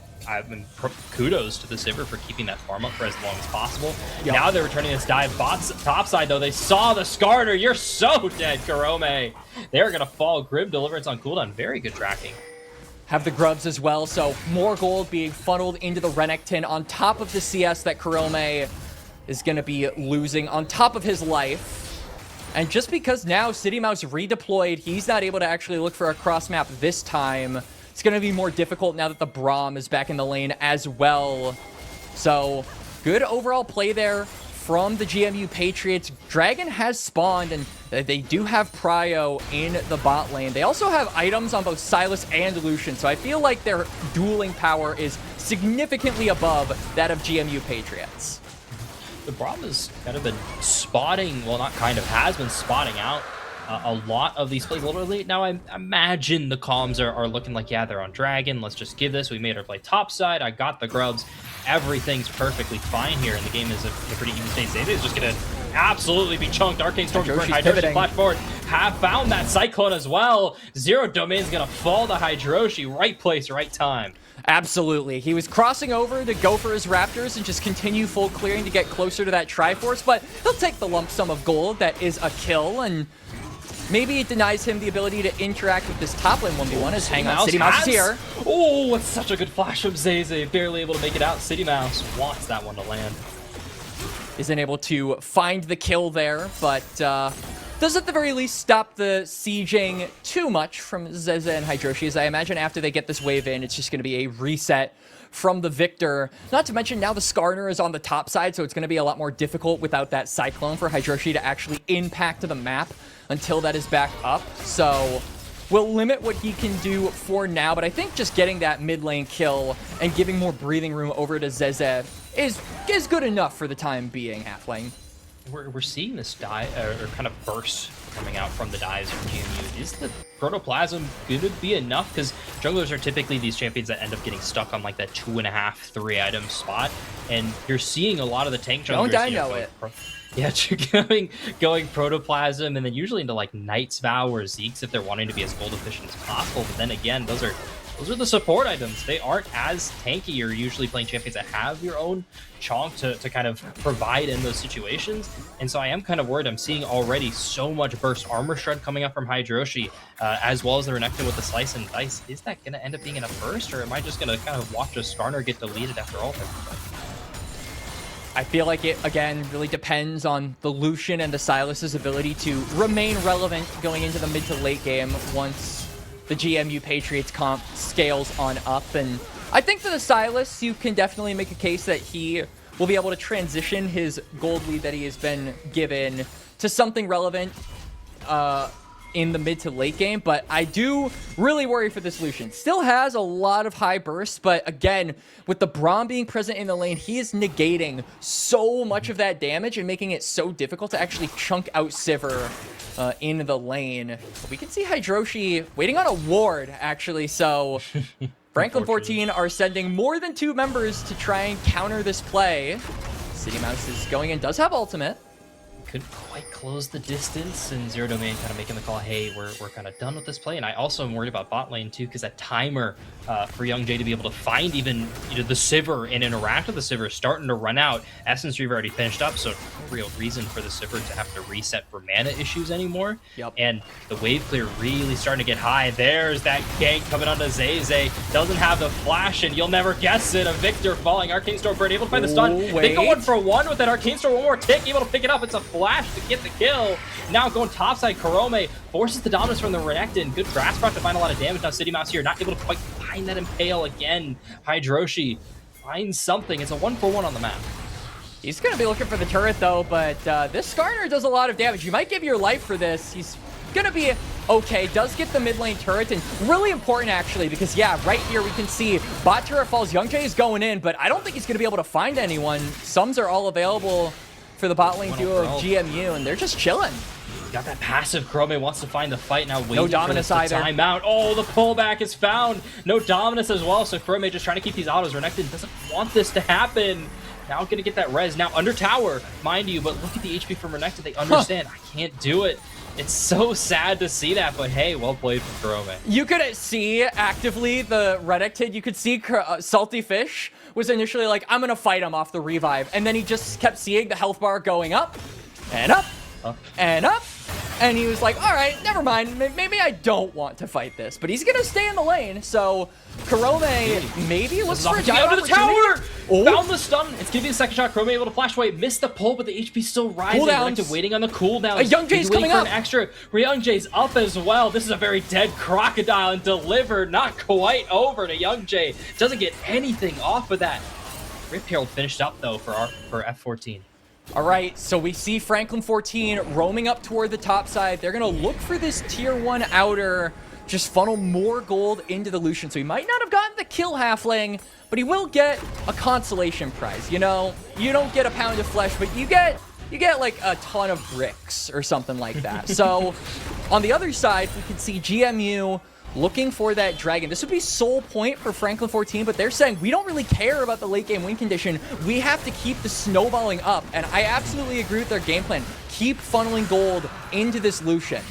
kudos to the Sivir for keeping that farm up for as long as possible. Yep. Now they're returning this dive top side, though. They saw the Skarner. You're so dead, Karome. They're going to fall. Grim Deliverance on cooldown. Very good tracking. Have the grubs as well, so more gold being funneled into the Renekton on top of the CS that Karome is going to be losing on top of his life. And just because now City Mouse redeployed, he's not able to actually look for a cross map this time. It's going to be more difficult now that the Braum is back in the lane as well. So good overall play there from the GMU Patriots. Dragon has spawned, and they do have Prio in the bot lane. They also have items on both Sylas and Lucian, so I feel like their dueling power is significantly above that of GMU Patriots. The Braum has kind of been spotting, well, not kind of, has been spotting out a lot of these plays a little late. Now, I imagine the comms are looking like, yeah, they're on Dragon. Let's just give this. We made her play topside. I got the grubs. Everything's perfectly fine here, and the game is a pretty even state. Zayze is just going to absolutely be chunked. Arcane Storm for Hydroshi flash forward. Have found that Cyclone as well. Zero Domain's going to fall to Hydroshi. Right place, right time. Absolutely. He was crossing over to go for his Raptors and just continue full clearing to get closer to that Triforce, but he'll take the lump sum of gold. That is a kill, and maybe it denies him the ability to interact with this top lane 1v1 as hang on, City Mouse is here. Oh, it's such a good flash from Zayze. Barely able to make it out. City Mouse wants that one to land. Isn't able to find the kill there, but does at the very least stop the sieging too much from Zeze and Hydroshi, as I imagine after they get this wave in, it's just going to be a reset from the victor. Not to mention now the Skarner is on the top side, so it's going to be a lot more difficult without that Cyclone for Hydroshi to actually impact the map until that is back up. So we'll limit what he can do for now, but I think just getting that mid lane kill and giving more breathing room over to Zeze is good enough for the time being, Halfling. We're seeing this dive or kind of burst coming out from the dives from GMU. Is the Protoplasm going to be enough? Because junglers are typically these champions that end up getting stuck on like that 2.5, 3 item spot, and you're seeing a lot of the tank junglers. Don't I know it? Yeah, going Protoplasm, and then usually into like Knight's Vow or Zeke's if they're wanting to be as gold efficient as possible. But then again, those are the support items. They aren't as tanky. You're usually playing champions that have your own chonk to kind of provide in those situations. And so I am kind of worried. I'm seeing already so much burst armor shred coming up from Hydroshi, as well as the Renekton with the slice and dice. Is that going to end up being in a burst, or am I just going to kind of watch a Skarner get deleted after all? I feel like it, again, really depends on the Lucian and the Silas's ability to remain relevant going into the mid to late game once the GMU Patriots comp scales on up. And I think for the Sylas, you can definitely make a case that he will be able to transition his gold lead that he has been given to something relevant in the mid to late game. But I do really worry for this Lucian. Still has a lot of high bursts, but again, with the Braum being present in the lane, he is negating so much of that damage and making it so difficult to actually chunk out Sivir in the lane. We can see Hydroshi waiting on a ward, actually, so Franklin 14 are sending more than 2 members to try and counter this play. City Mouse is going in, does have ultimate. Couldn't quite close the distance, and Zero Domain kind of making the call, hey, we're kind of done with this play. And I also am worried about bot lane too, because that timer for Young Jay to be able to find even the Sivir and interact with the Sivir is starting to run out. Essence Reaver already finished up, so no real reason for the Sivir to have to reset for mana issues anymore. Yep. And the wave clear really starting to get high. There's that gank coming onto Zayze. Doesn't have the flash, and you'll never guess it. A Victor falling. Arcane Storm Bird able to find the stun. They go 1-for-1 with that Arcane Storm. One more tick, able to pick it up. It's a flash to get the kill. Now going topside, Karome forces the dominance from the Renekton. Good grass prot to find a lot of damage. Now City Mouse here, not able to quite find that impale again. Hydroshi finds something. It's a 1-for-1 on the map. He's going to be looking for the turret, though, but this Skarner does a lot of damage. You might give your life for this. He's going to be okay. Does get the mid lane turret, and really important, actually, because, yeah, right here we can see bot turret falls. Young Jay is going in, but I don't think he's going to be able to find anyone. Sums are all available for the bot lane duo of GMU, and they're just chilling. Got that passive. Chrome wants to find the fight now. No Dominus either. Timeout. Oh, the pullback is found. No Dominus as well. So Chrome just trying to keep these autos. Renekton doesn't want this to happen. Now gonna get that res. Now under tower, mind you, but look at the HP from Renekton. They understand. I can't do it. It's so sad to see that, but hey, well played from Chrome. You could see actively the Renekton. You could see Salty Fish was initially like, I'm gonna fight him off the revive, and then he just kept seeing the health bar going up and up and up, and he was like, all right, never mind, maybe I don't want to fight this, but he's gonna stay in the lane. So Karome maybe looks for a dive under the tower. Oh. Found the stun. It's giving a second shot. Chrome able to flash away, missed the pull, but the HP still rising. Renekton waiting on the cooldown. Young Jay's coming up. An extra. Young Jay's up as well. This is a very dead crocodile, and delivered not quite over to Young Jay. Doesn't get anything off of that. Rip Herald finished up though for F14. All right, so we see Franklin 14 roaming up toward the top side. They're gonna look for this tier 1 outer just funnel more gold into the Lucian. So he might not have gotten the kill, Halfling, but he will get a consolation prize. You know, you don't get a pound of flesh, but you get like a ton of bricks or something like that. So on the other side, we can see GMU looking for that dragon. This would be sole point for Franklin 14, but they're saying we don't really care about the late game win condition. We have to keep the snowballing up, and I absolutely agree with their game plan. Keep funneling gold into this Lucian.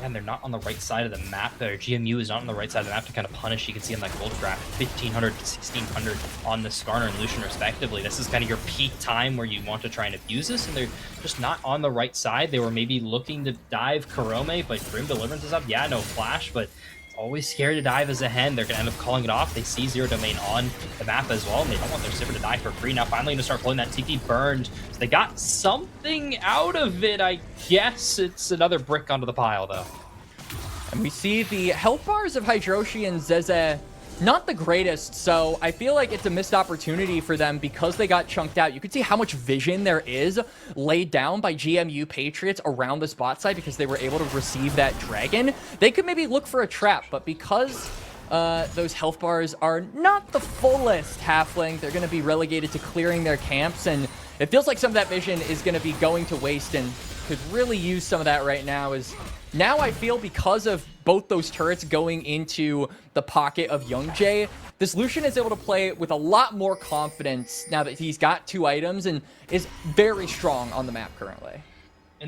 And they're not on the right side of the map there. GMU is not on the right side of the map to kind of punish. You can see on that gold graph, 1,500 to 1,600 on the Skarner and Lucian respectively. This is kind of your peak time where you want to try and abuse this, and they're just not on the right side. They were maybe looking to dive Karome, but Grim Deliverance is up. Yeah, no flash, but always scared to dive as a hen. They're going to end up calling it off. They see Zero Domain on the map as well, and they don't want their Sivir to die for free. Now finally going to start pulling that TP burned. So they got something out of it, I guess. It's another brick onto the pile, though. And we see the health bars of Hydroshi and Zeze not the greatest, so I feel like it's a missed opportunity for them because they got chunked out. You can see how much vision there is laid down by GMU Patriots around the spot side because they were able to receive that dragon. They could maybe look for a trap, but because those health bars are not the fullest, Halfling, they're going to be relegated to clearing their camps, and it feels like some of that vision is going to be going to waste, and could really use some of that right now. Now I feel because of both those turrets going into the pocket of Youngjae, this Lucian is able to play with a lot more confidence now that he's got 2 items and is very strong on the map currently. I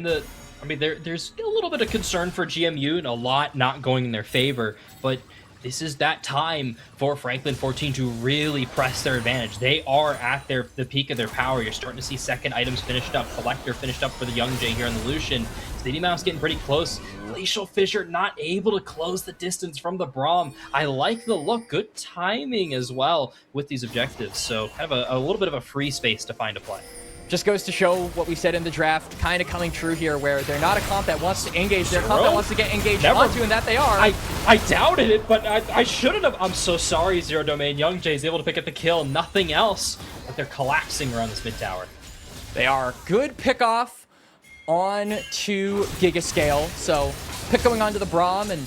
mean, there's a little bit of concern for GMU and a lot not going in their favor, but this is that time for Franklin 14 to really press their advantage. They are at the peak of their power. You're starting to see second items finished up. Collector finished up for the Youngjae here on the Lucian. City Mouse getting pretty close. Glacial Fissure not able to close the distance from the Braum. I like the look. Good timing as well with these objectives. So kind of a little bit of a free space to find a play. Just goes to show what we said in the draft kind of coming true here, where they're not a comp that wants to engage. They're a comp that wants to get engaged onto, and that they are. I doubted it, but I shouldn't have. I'm so sorry, Zero Domain. Youngjae is able to pick up the kill. Nothing else, but they're collapsing around this mid tower. They are. Good pick off on to Gigascale. So pick going on to the Braum, and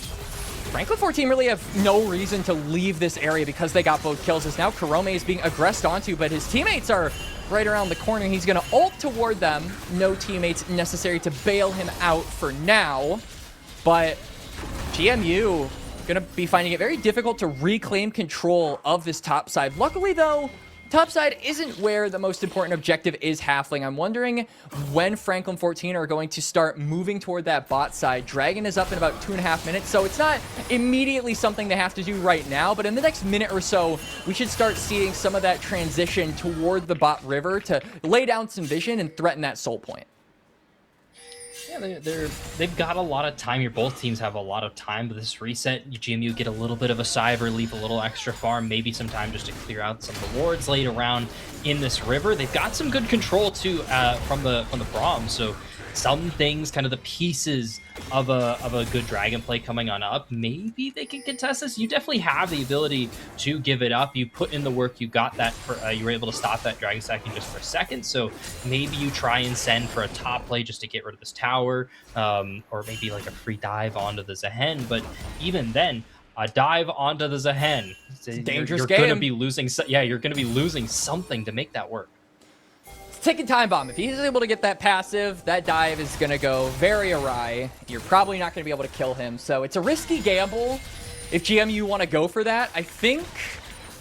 Franklin 14 really have no reason to leave this area because they got both kills. As now Karome is being aggressed onto, but his teammates are right around the corner. He's going to ult toward them. No teammates necessary to bail him out for now. But GMU going to be finding it very difficult to reclaim control of this top side. Luckily, though, top side isn't where the most important objective is, Halfling. I'm wondering when Franklin 14 are going to start moving toward that bot side. Dragon is up in about 2.5 minutes, so it's not immediately something they have to do right now, but in the next minute or so, we should start seeing some of that transition toward the bot river to lay down some vision and threaten that soul point. Yeah, they've got a lot of time here. Both teams have a lot of time, but this reset, GMU get a little bit of a sigh of relief, a little extra farm, maybe some time just to clear out some of the wards laid around in this river. They've got some good control too from the Braum, so some things, kind of the pieces of a good dragon play coming on up, maybe they can contest this. You definitely have the ability to give it up. You put in the work, you got that you were able to stop that dragon stacking just for a second, so maybe you try and send for a top play just to get rid of this tower, or maybe like a free dive onto the Zehen. But even then, a dive onto the Zehen, dangerous game. You're game. gonna be losing. Yeah, you're gonna be losing something to make that work. Taking time bomb. If he's able to get that passive, that dive is going to go very awry. You're probably not going to be able to kill him. So it's a risky gamble if GMU want to go for that. I think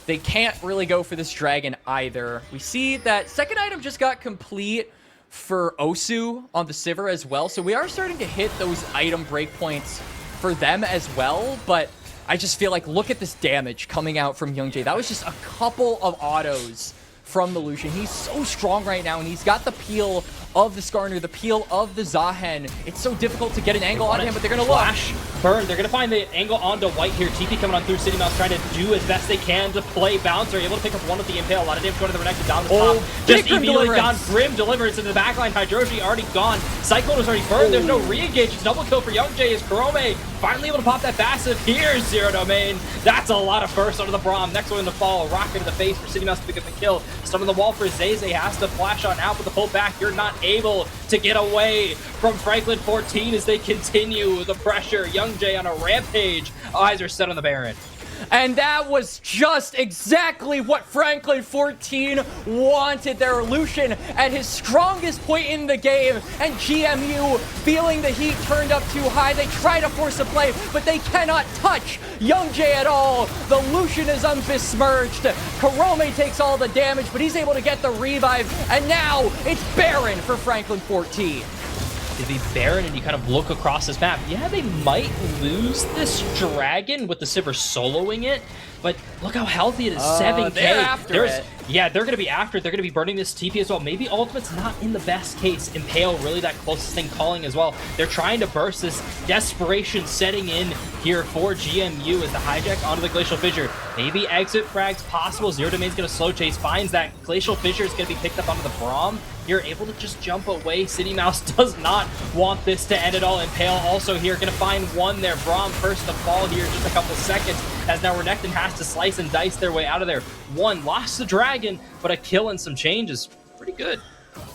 they can't really go for this dragon either. We see that second item just got complete for Osu on the Sivir as well. So we are starting to hit those item breakpoints for them as well. But I just feel like, look at this damage coming out from Youngjae. That was just a couple of autos from the Lucian. He's so strong right now, and he's got the peel of the Skarner, the peel of the Zahen. It's so difficult to get an angle on him, but they're going to flash burn. They're going to find the angle onto White here. TP coming on through. City Mouse trying to do as best they can to play bounce. They're able to pick up one with the Impale. A lot of damage going to the Renekton down the top. Just immediately gone. Grim Deliverance into the backline. Hydroshi already gone. Cyclone was already burned. There's no re-engage. It's double kill for Youngjae as Karome finally able to pop that passive. Here's Zero Domain. That's a lot of burst onto the Braum. Next one in the fall. A rocket in the face for City Mouse to pick up the kill. Some of the wall for Zeze has to flash on out with the pull back. You're not able to get away from Franklin 14 as they continue the pressure. Young Jay on a rampage. Eyes are set on the Baron. And that was just exactly what Franklin 14 wanted. Their Lucian at his strongest point in the game, and GMU feeling the heat turned up too high. They try to force a play, but they cannot touch Young Jay at all. The Lucian is unbesmirched. Karome takes all the damage, but he's able to get the revive, and now it's Baron for Franklin 14. To be Baron, and you kind of look across this map, yeah, they might lose this dragon with the Sivir soloing it, but look how healthy it is. 7k. They're after it. Yeah, they're going to be after it. They're going to be burning this TP as well. Maybe Ultimate's not in the best case. Impale really that closest thing calling as well. They're trying to burst this. Desperation setting in here for GMU as the hijack onto the Glacial Fissure. Maybe exit frags possible. Zero Domain's going to slow chase. Finds that Glacial Fissure is going to be picked up onto the Braum. You're able to just jump away. City Mouse does not want this to end at all. Impale also here going to find one there. Braum first to fall here just a couple seconds as now Renekton has to slice and dice their way out of there. One lost the dragon, but a kill and some change is pretty good.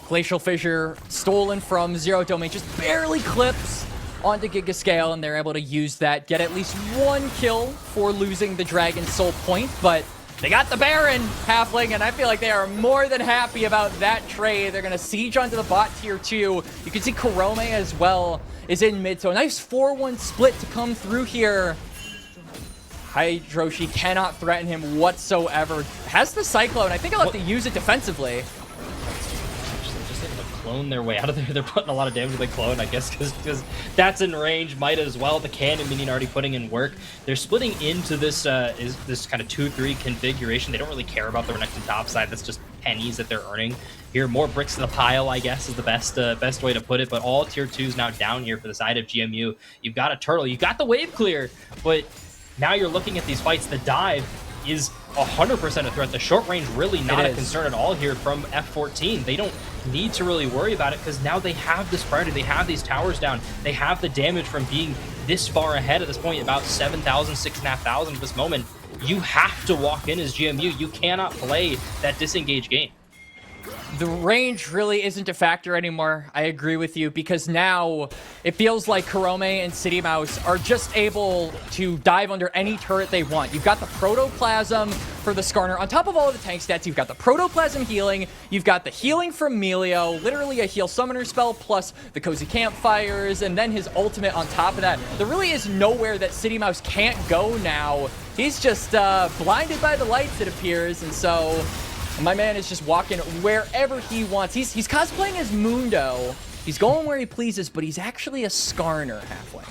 Glacial Fissure stolen from Zero Domain, just barely clips onto Gigascale, and they're able to use that, get at least one kill for losing the Dragon Soul point, but they got the Baron, Halfling, and I feel like they are more than happy about that trade. They're going to siege onto the bot tier 2. You can see Karome as well is in mid, so a nice 4-1 split to come through here. Hydroshi cannot threaten him whatsoever. Has the Cyclone. I think he'll have to use it defensively. Just able to clone their way out of there. They're putting a lot of damage with the clone, I guess, because that's in range. Might as well. The cannon minion already putting in work. They're splitting into this this kind of 2-3 configuration. They don't really care about the Renekton top side. That's just pennies that they're earning. Here, more bricks to the pile, I guess, is the best way to put it. But all tier 2s now down here for the side of GMU. You've got a turtle. You got the wave clear, but now you're looking at these fights. The dive is 100% a threat. The short range really not a concern at all here from F14. They don't need to really worry about it because now they have this priority. They have these towers down. They have the damage from being this far ahead at this point, about 7,000, 6,500 at this moment. You have to walk in as GMU. You cannot play that disengaged game. The range really isn't a factor anymore. I agree with you, because now it feels like Karome and City Mouse are just able to dive under any turret they want. You've got the Protoplasm for the Skarner. On top of all of the tank stats, you've got the Protoplasm healing, you've got the healing from Melio, literally a heal summoner spell, plus the Cozy Campfires, and then his ultimate on top of that. There really is nowhere that City Mouse can't go now. He's just blinded by the lights, it appears, and so my man is just walking wherever he wants. He's cosplaying as Mundo. He's going where he pleases, but he's actually a Skarner halfway.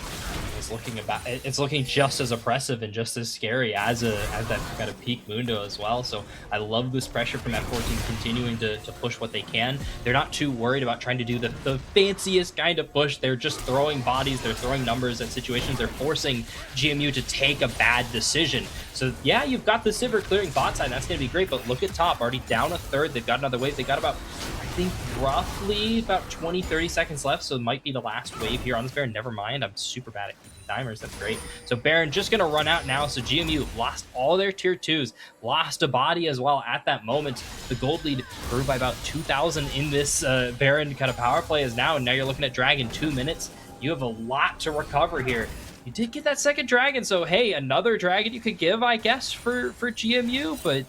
It's looking just as oppressive and just as scary as that kind of peak Mundo as well. So I love this pressure from F14 continuing to push what they can. They're not too worried about trying to do the fanciest kind of push. They're just throwing bodies, they're throwing numbers at situations. They're forcing GMU to take a bad decision. So yeah, you've got the Sivir clearing bot side. That's going to be great, but look at top. Already down a third. They've got another wave. They got about, I think, roughly about 20-30 seconds left, so it might be the last wave here on this Baron. Never mind, I'm super bad at keeping timers. That's great. So Baron just gonna run out now. So GMU lost all their tier 2s, lost a body as well at that moment. The gold lead grew by about 2,000 in this Baron kind of power play is now, and now you're looking at Dragon 2 minutes. You have a lot to recover here. You did get that second dragon, so hey, another dragon you could give, I guess, for GMU, but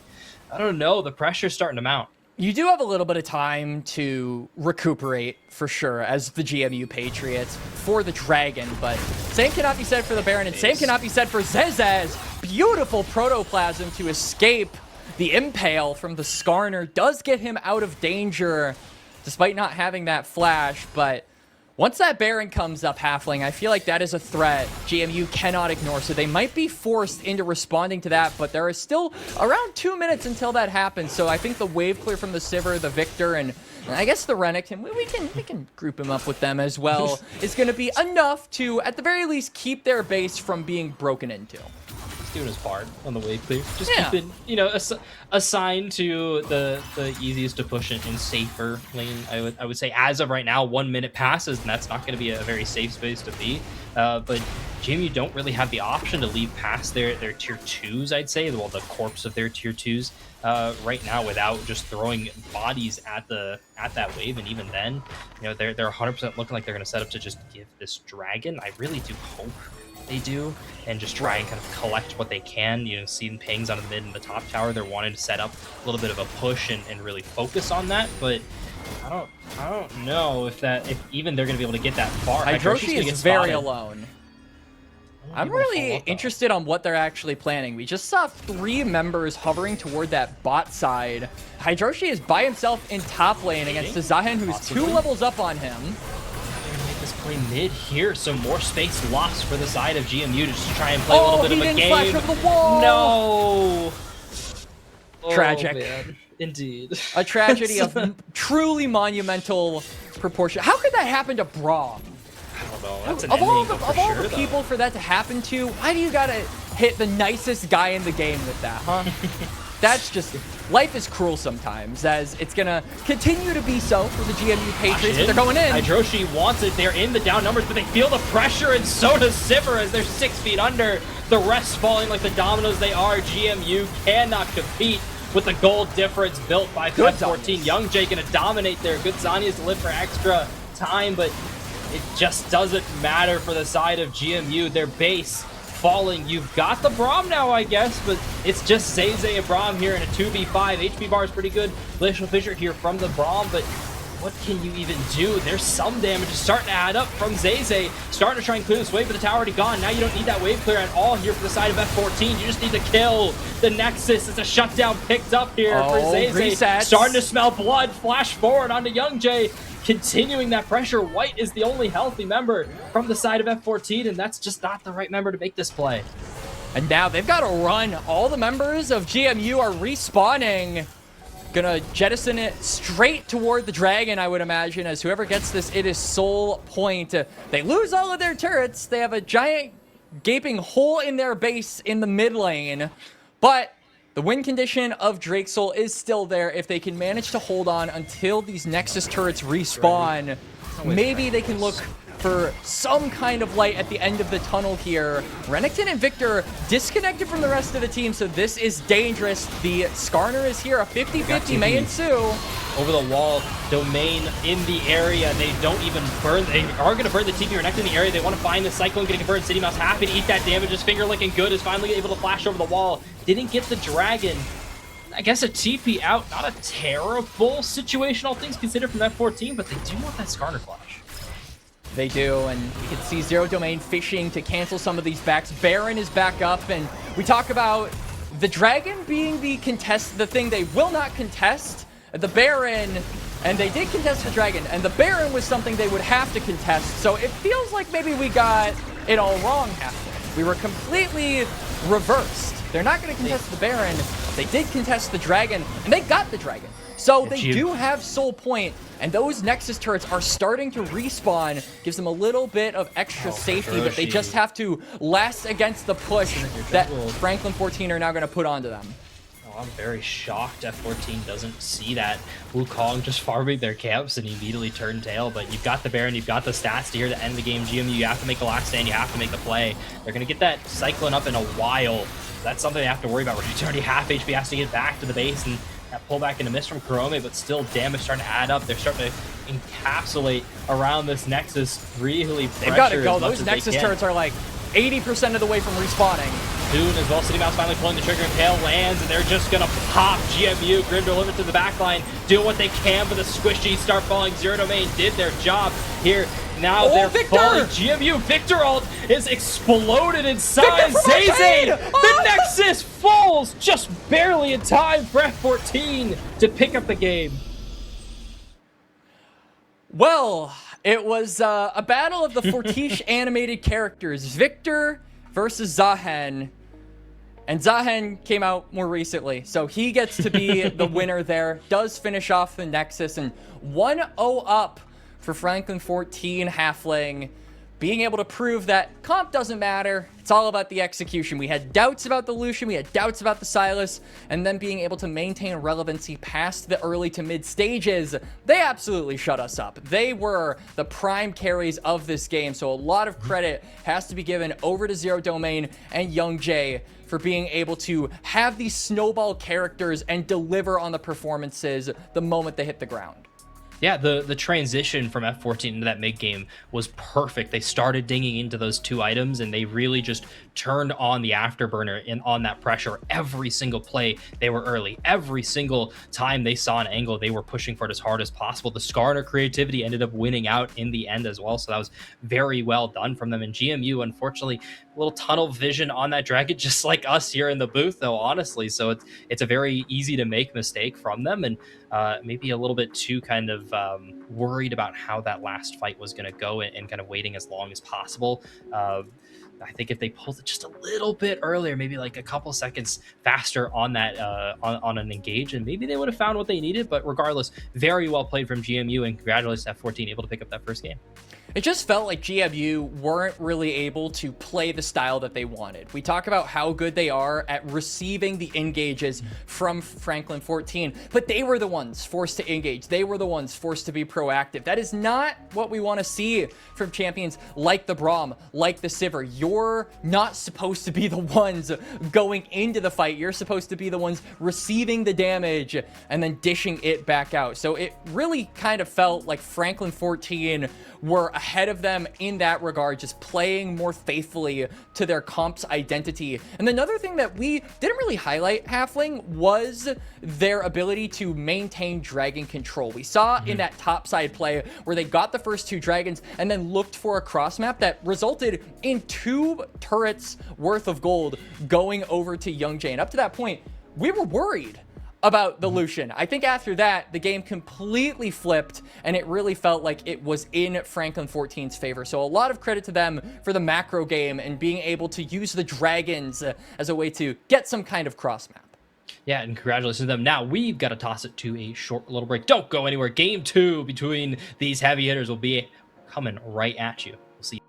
I don't know, the pressure's starting to mount. You do have a little bit of time to recuperate, for sure, as the GMU Patriots for the Dragon, but same cannot be said for the Baron, and same cannot be said for Zezez. Beautiful Protoplasm to escape the Impale from the Skarner. Does get him out of danger, despite not having that flash, but once that Baron comes up, Halfling, I feel like that is a threat GMU cannot ignore, so they might be forced into responding to that, but there is still around 2 minutes until that happens, so I think the wave clear from the Sivir, the Victor, and I guess the Renekton, we can group him up with them as well, is going to be enough to, at the very least, keep their base from being broken into. Doing his part on the wave clear, just keeping, you know, assigned to the easiest to push in safer lane. I would say as of right now, 1 minute passes, and that's not going to be a very safe space to be. But GMU don't really have the option to leave past their tier 2s, I'd say, well, the corpse of their tier 2s right now without just throwing bodies at that wave. And even then, you know, they're 100% looking like they're going to set up to just give this dragon. I really do hope they do, and just try and kind of collect what they can. You know, seeing pings on the mid and the top tower, they're wanting to set up a little bit of a push and really focus on that. But I don't know if even they're going to be able to get that far. Hydroshi is very alone. I'm really interested on what they're actually planning. We just saw 3 members hovering toward that bot side. Hydroshi is by himself in top lane against the Zahen, who's 2 levels up on him. Make this play mid here, so more space lost for the side of GMU to just try and play a little bit of a game. Flash over the wall. No. Tragic. Oh, man. Indeed. A tragedy of truly monumental proportion. How could that happen to Braum? I don't know. That's an Of all ending, the people for that to happen to, why do you gotta hit the nicest guy in the game with that, huh? That's just, life is cruel sometimes, as it's gonna continue to be so for the GMU Patriots, but they're going in. Hydroshi wants it. They're in the down numbers, but they feel the pressure, and so does Sivir as they're 6 feet under. The rest falling like the dominoes they are. GMU cannot compete with the gold difference built by Fed 14. Young Jay gonna dominate there. Good Zanyas to live for extra time, but it just doesn't matter for the side of GMU. Their base falling. You've got the Braum now, I guess, but it's just Zay and Braum here in a 2v5. HP bar is pretty good. Glacial Fissure here from the Braum, but what can you even do? There's some damage starting to add up from Zay. Starting to try and clear this wave, but the tower already gone. Now you don't need that wave clear at all here for the side of F14. You just need to kill the Nexus. It's a shutdown picked up here for Zay. Starting to smell blood. Flash forward onto Young Jay. Continuing that pressure. White is the only healthy member from the side of F14, and that's just not the right member to make this play. And now they've got to run. All the members of GMU are respawning. Gonna jettison it straight toward the dragon, I would imagine, as whoever gets this, it is soul point. They lose all of their turrets. They have a giant gaping hole in their base in the mid lane, but the win condition of Drake Soul is still there. If they can manage to hold on until these Nexus turrets respawn, maybe they can look for some kind of light at the end of the tunnel here. Renekton and Victor disconnected from the rest of the team, so this is dangerous. The Skarner is here. A 50-50 may ensue. Over the wall, Domain in the area. They don't even burn. They are going to burn the TP Renekton in the area. They want to find the Cyclone getting burned. City Mouse happy to eat that damage. His finger looking good. Is finally able to flash over the wall. Didn't get the dragon. I guess a TP out. Not a terrible situation, all things considered, from F14, but they do want that Skarner flash. They do, and you can see Zero Domain fishing to cancel some of these backs. Baron is back up, and we talk about the dragon being the thing they will not contest. The Baron, and they did contest the dragon, and the Baron was something they would have to contest. So it feels like maybe we got it all wrong halfway. We were completely reversed. They're not going to contest the Baron. They did contest the dragon, and they got the dragon. So they do have soul point, and those Nexus turrets are starting to respawn. Gives them a little bit of extra safety, but they just have to last against the push that Franklin 14 are now going to put onto them. Oh, I'm very shocked F14 doesn't see that. Wukong just farming their camps and immediately turn tail, but you've got the Baron, you've got the stats to here to end the game. GMU, you have to make the last stand, you have to make the play. They're going to get that Cyclone up in a while. That's something they have to worry about. It's already half HP, has to get back to the base, and that pullback into miss from Kurome, but still damage starting to add up. They're starting to encapsulate around this Nexus. Really, they've got to go. Those Nexus turrets are like 80% of the way from respawning. Soon as well, City Mouse finally pulling the trigger, and Tail lands, and they're just gonna pop GMU. Grim delivered to the backline, doing what they can, but the squishy start falling. Zero Domain did their job here. Now they're falling. GMU Victor ult is exploded inside Zay. The Nexus falls just barely in time for F14 to pick up the game. Well, it was a battle of the Fortiche animated characters. Victor versus Zahen. And Zahen came out more recently, so he gets to be the winner there. Does finish off the Nexus, and 1-0 up for Franklin 14 Halfling being able to prove that comp doesn't matter. It's all about the execution. We had doubts about the Lucian, we had doubts about the Sylas, and then being able to maintain relevancy past the early to mid stages, they absolutely shut us up. They were the prime carries of this game, so a lot of credit has to be given over to Zero Domain and Young Jay for being able to have these snowball characters and deliver on the performances the moment they hit the ground. Yeah, the transition from F14 into that mid game was perfect. They started dinging into those two items, and they really just turned on the afterburner and on that pressure. Every single play, they were early. Every single time they saw an angle, they were pushing for it as hard as possible. The Skarner creativity ended up winning out in the end as well, so that was very well done from them. And GMU, unfortunately, a little tunnel vision on that dragon, just like us here in the booth, though, honestly. So it's a very easy to make mistake from them, and maybe a little bit too kind of worried about how that last fight was going to go, and kind of waiting as long as possible. I think if they pulled it just a little bit earlier, maybe like a couple seconds faster on that on an engage, and maybe they would have found what they needed. But regardless, very well played from GMU, and congratulations to F14, able to pick up that first game. It just felt like GMU weren't really able to play the style that they wanted. We talk about how good they are at receiving the engages from Franklin 14, but they were the ones forced to engage. They were the ones forced to be proactive. That is not what we want to see from champions like the Braum, like the Sivir. You're not supposed to be the ones going into the fight. You're supposed to be the ones receiving the damage and then dishing it back out. So it really kind of felt like Franklin 14 were ahead of them in that regard, just playing more faithfully to their comp's identity. And another thing that we didn't really highlight, Halfling, was their ability to maintain dragon control. We saw in that top side play where they got the first two dragons and then looked for a cross map that resulted in 2 turrets worth of gold going over to Young Jay. And up to that point, we were worried about the Lucian. I think after that, the game completely flipped, and it really felt like it was in Franklin 14's favor. So a lot of credit to them for the macro game and being able to use the dragons as a way to get some kind of cross map. Yeah, and congratulations to them. Now we've got to toss it to a short little break. Don't go anywhere. Game 2 between these heavy hitters will be coming right at you. We'll see you.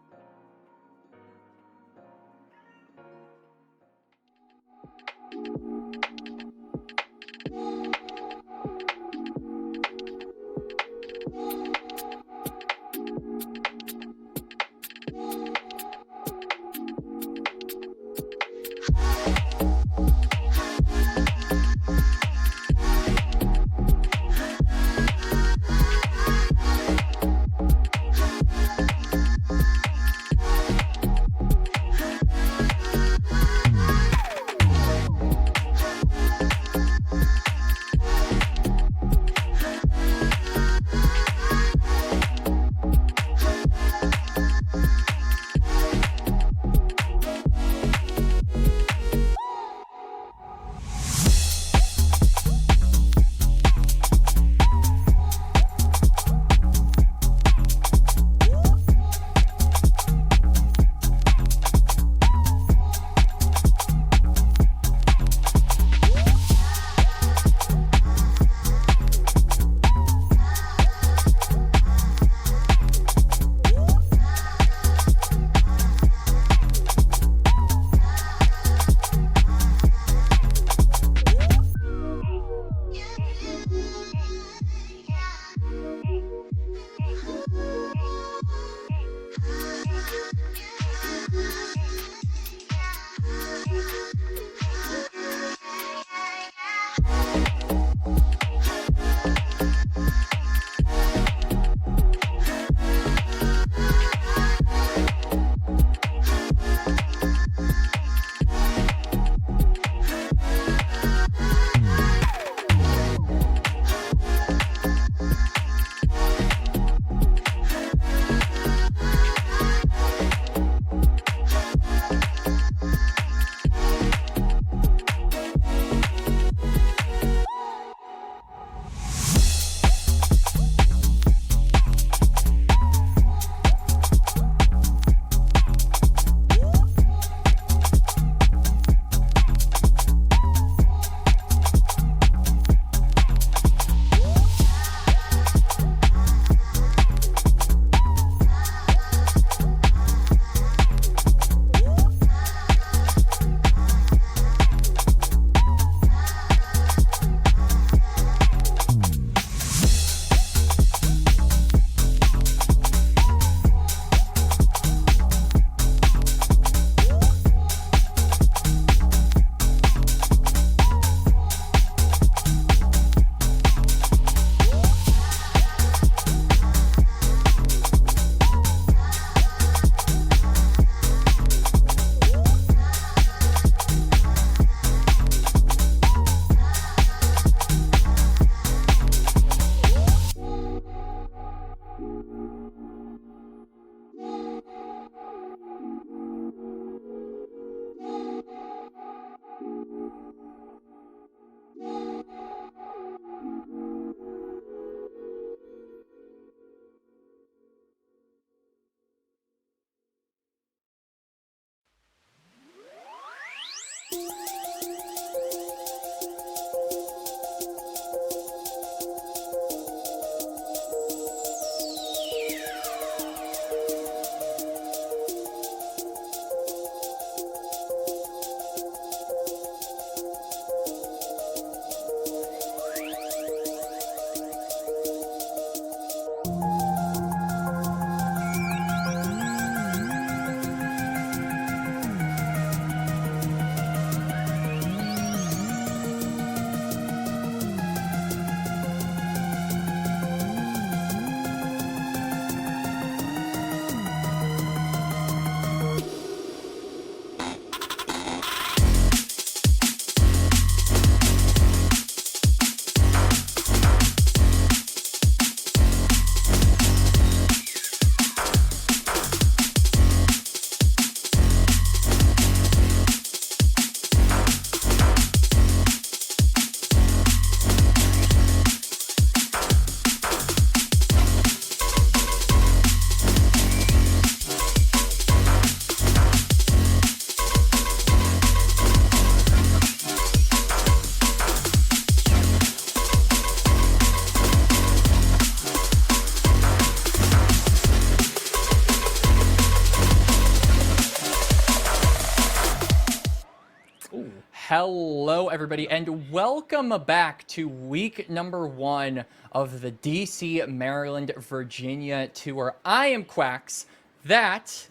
Hello, everybody, and welcome back to week number 1 of the DC, Maryland, Virginia tour. I am Quax. That,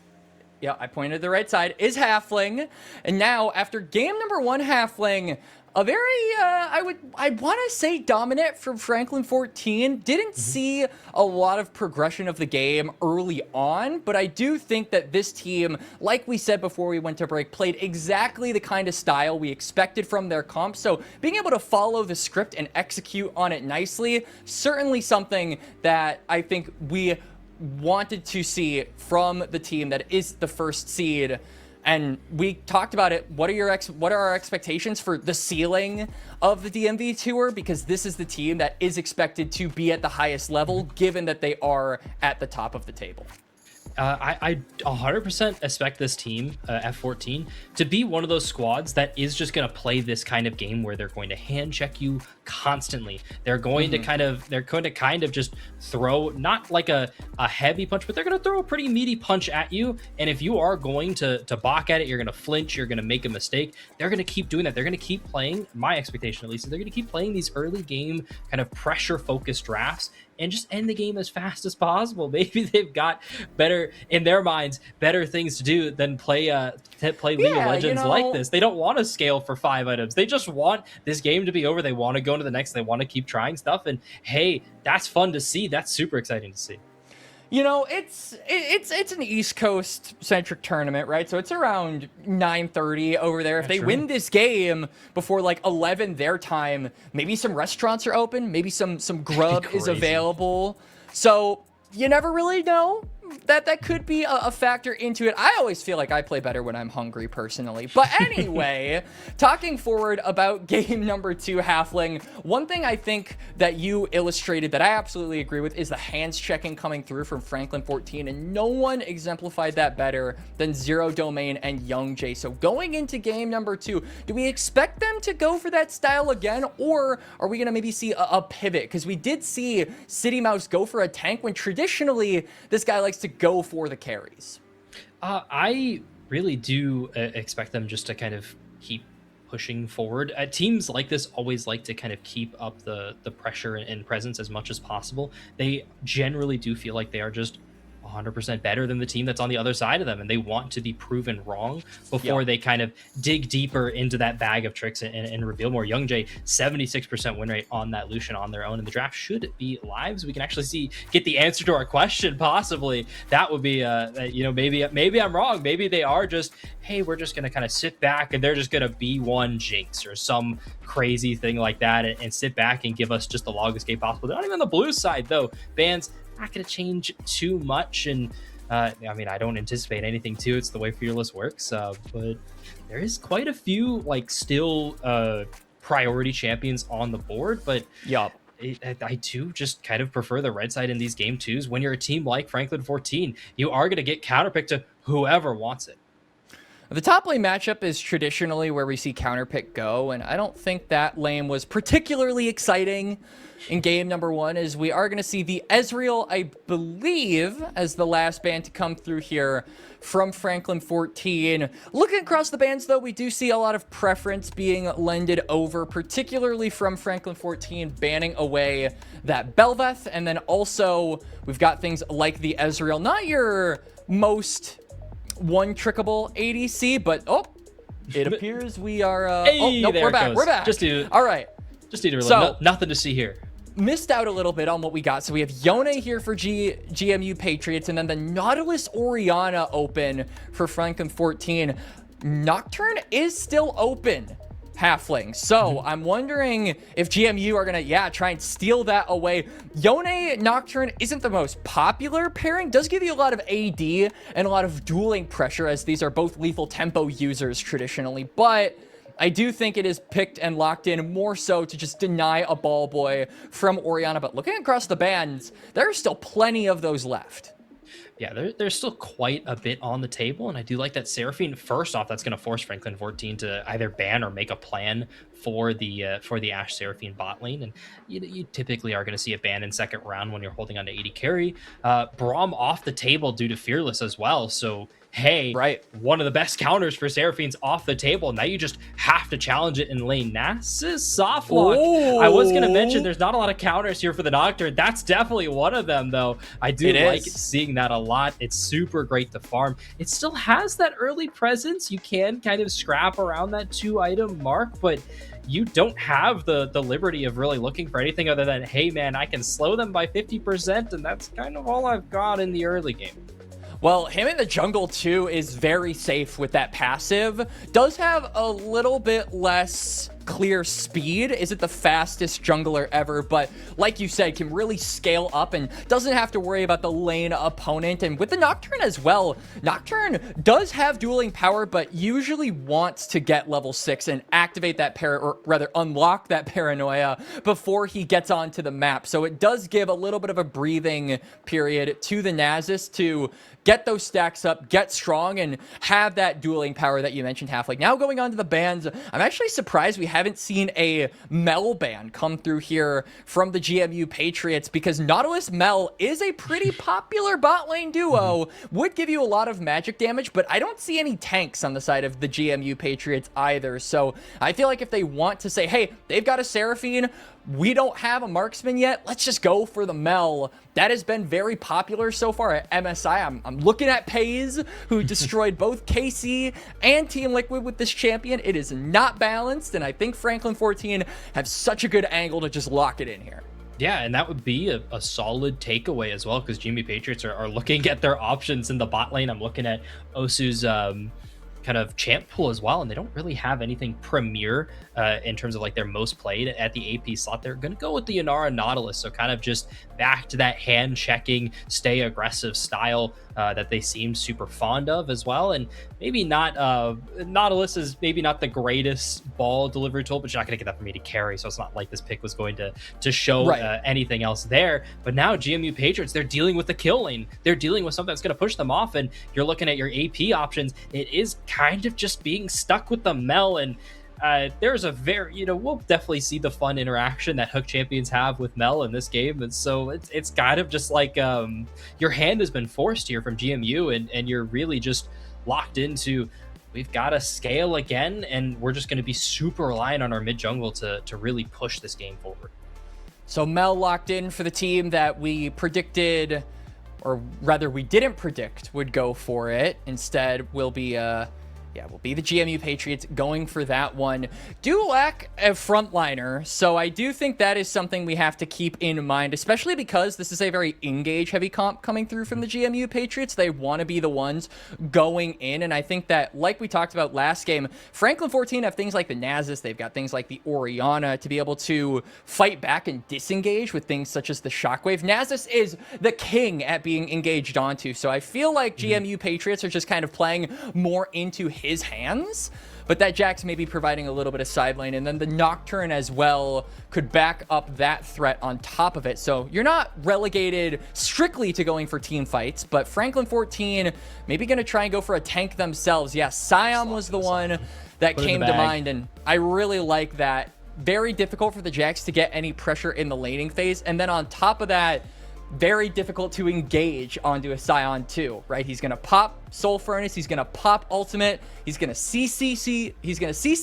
yeah, I pointed to the right side, is Halfling. And now, after game number 1, Halfling, a very, I'd want to say dominant from Franklin 14. Didn't see a lot of progression of the game early on, but I do think that this team, like we said before we went to break, played exactly the kind of style we expected from their comp. So being able to follow the script and execute on it nicely, certainly something that I think we wanted to see from the team that is the first seed. And we talked about it. What are our expectations for the ceiling of the DMV tour? Because this is the team that is expected to be at the highest level, given that they are at the top of the table. I 100% expect this team, F14, to be one of those squads that is just going to play this kind of game where they're going to hand check you constantly. They're going to kind of just throw not like a heavy punch, but they're going to throw a pretty meaty punch at you. And if you are going to balk at it, you're going to flinch, you're going to make a mistake. They're going to keep doing that. They're going to keep playing. My expectation, at least, is they're going to keep playing these early game kind of pressure focused drafts and just end the game as fast as possible. Maybe they've got better, in their minds, better things to do than play League of Legends like this. They don't want to scale for 5 items. They just want this game to be over. They want to go to the next. They want to keep trying stuff. And hey, that's fun to see. That's super exciting to see. You know, it's an East Coast centric tournament, right? So it's around 9:30 over there. If they win this game before like 11 their time, maybe some restaurants are open, maybe some grub is available. So you never really know. That could be a factor into it. I always feel like I play better when I'm hungry, personally. But anyway, talking forward about game number 2, Halfling, one thing I think that you illustrated that I absolutely agree with is the hands checking coming through from Franklin 14, and no one exemplified that better than Zero Domain and Young Jay. So going into game number 2, do we expect them to go for that style again, or are we going to maybe see a pivot? Because we did see City Mouse go for a tank when traditionally this guy likes to go for the carries. I really do expect them just to kind of keep pushing forward. Teams like this always like to kind of keep up the pressure and presence as much as possible. They generally do feel like they are just 100% better than the team that's on the other side of them, and they want to be proven wrong before they kind of dig deeper into that bag of tricks and reveal more. Young Jay, 76% win rate on that Lucian on their own, and the draft should be live, so we can actually get the answer to our question. Possibly that would be maybe I'm wrong. Maybe they are just, hey, we're just gonna kind of sit back and they're just gonna be one Jinx or some crazy thing like that and sit back and give us just the log escape possible. They're not even on the blue side though. Bands not going to change too much. And I mean, I don't anticipate anything too. It's the way Fearless works. But there is quite a few like still priority champions on the board. But Yup. I do just kind of prefer the red side in these game twos. When you're a team like Franklin 14, you are going to get counterpicked to whoever wants it. The top lane matchup is traditionally where we see counterpick go, and I don't think that lane was particularly exciting in game number 1, as we are going to see the Ezreal, I believe, as the last ban to come through here from Franklin 14. Looking across the bans, though, we do see a lot of preference being lended over, particularly from Franklin 14 banning away that Belveth, and then also we've got things like the Ezreal. Not your most one-trickable ADC, but it appears we are... Hey, nope, there we're it back. goes. We're back. All right. Just need to really nothing to see here. Missed out a little bit on what we got. So we have Yone here for GMU Patriots, and then the Nautilus Orianna open for Franklin 14. Nocturne is still open, Halfling. So I'm wondering if GMU are going to, try and steal that away. Yone Nocturne isn't the most popular pairing. Does give you a lot of AD and a lot of dueling pressure, as these are both lethal tempo users traditionally. But I do think it is picked and locked in more so to just deny a ball boy from Orianna. But looking across the bands, there are still plenty of those left. Yeah, there's still quite a bit on the table, and I do like that Seraphine. First off, that's going to force Franklin 14 to either ban or make a plan for the Ashe Seraphine bot lane, and you typically are going to see a ban in second round when you're holding on to 80 carry. Braum off the table due to Fearless as well, so hey, right, one of the best counters for Seraphine's off the table. Now you just have to challenge it in lane. Nasus soft lock. I was going to mention there's not a lot of counters here for the Nocturne. That's definitely one of them, though. I do like seeing that a lot. It's super great to farm. It still has that early presence. You can kind of scrap around that 2-item mark, but you don't have the liberty of really looking for anything other than, hey, man, I can slow them by 50%, and that's kind of all I've got in the early game. Well, him in the jungle, too, is very safe with that passive. Does have a little bit less clear speed. Isn't the fastest jungler ever, but like you said, can really scale up and doesn't have to worry about the lane opponent. And with the Nocturne as well, Nocturne does have dueling power, but usually wants to get level 6 and activate that or rather unlock that paranoia before he gets onto the map. So it does give a little bit of a breathing period to the Nasus to get those stacks up, get strong, and have that dueling power that you mentioned, Halfling. Now going on to the bans, I'm actually surprised we haven't seen a Mel ban come through here from the GMU Patriots, because Nautilus Mel is a pretty popular bot lane duo, would give you a lot of magic damage, but I don't see any tanks on the side of the GMU Patriots either. So I feel like if they want to say, hey, they've got a Seraphine, we don't have a marksman yet, let's just go for the Mel. That has been very popular so far at MSI. I'm looking at Pays, who destroyed both KC and Team Liquid with this champion. It is not balanced, and I think Franklin 14 have such a good angle to just lock it in here. Yeah, and that would be a solid takeaway as well, because GMU Patriots are looking at their options in the bot lane. I'm looking at Osu's kind of champ pool as well, and they don't really have anything premier in terms of like their most played at the AP slot. They're going to go with the Inara Nautilus, so kind of just back to that hand checking, stay aggressive style that they seem super fond of as well. And maybe not Nautilus is maybe not the greatest ball delivery tool, but you're not going to get that from me to carry, so it's not like this pick was going to show anything else there. But now GMU Patriots, they're dealing with the kill lane. They're dealing with something that's going to push them off, and you're looking at your AP options. It is kind of just being stuck with the Mel, and there's a very, we'll definitely see the fun interaction that Hook champions have with Mel in this game. And so it's kind of just like your hand has been forced here from GMU, and you're really just locked into, we've got to scale again, and we're just going to be super reliant on our mid jungle to really push this game forward. So Mel locked in for the team that we predicted, or rather we didn't predict would go for it. Instead, we'll be Yeah, will be the GMU Patriots going for that one. Do lack a frontliner, so I do think that is something we have to keep in mind, especially because this is a very engage heavy comp coming through from the GMU Patriots. They want to be the ones going in, and I think that, like we talked about last game, Franklin 14 have things like the Nasus, they've got things like the Orianna to be able to fight back and disengage with things such as the Shockwave. Nasus is the king at being engaged onto, so I feel like GMU Patriots are just kind of playing more into his hands, but that Jax may be providing a little bit of side lane, and then the Nocturne as well could back up that threat on top of it. So you're not relegated strictly to going for team fights, but Franklin 14 maybe going to try and go for a tank themselves. Yeah, Scion was the one that came to mind, and I really like that. Very difficult for the Jax to get any pressure in the laning phase, and then on top of that, very difficult to engage onto a Scion too, right? He's gonna pop Soul Furnace, he's gonna pop Ultimate, he's gonna CC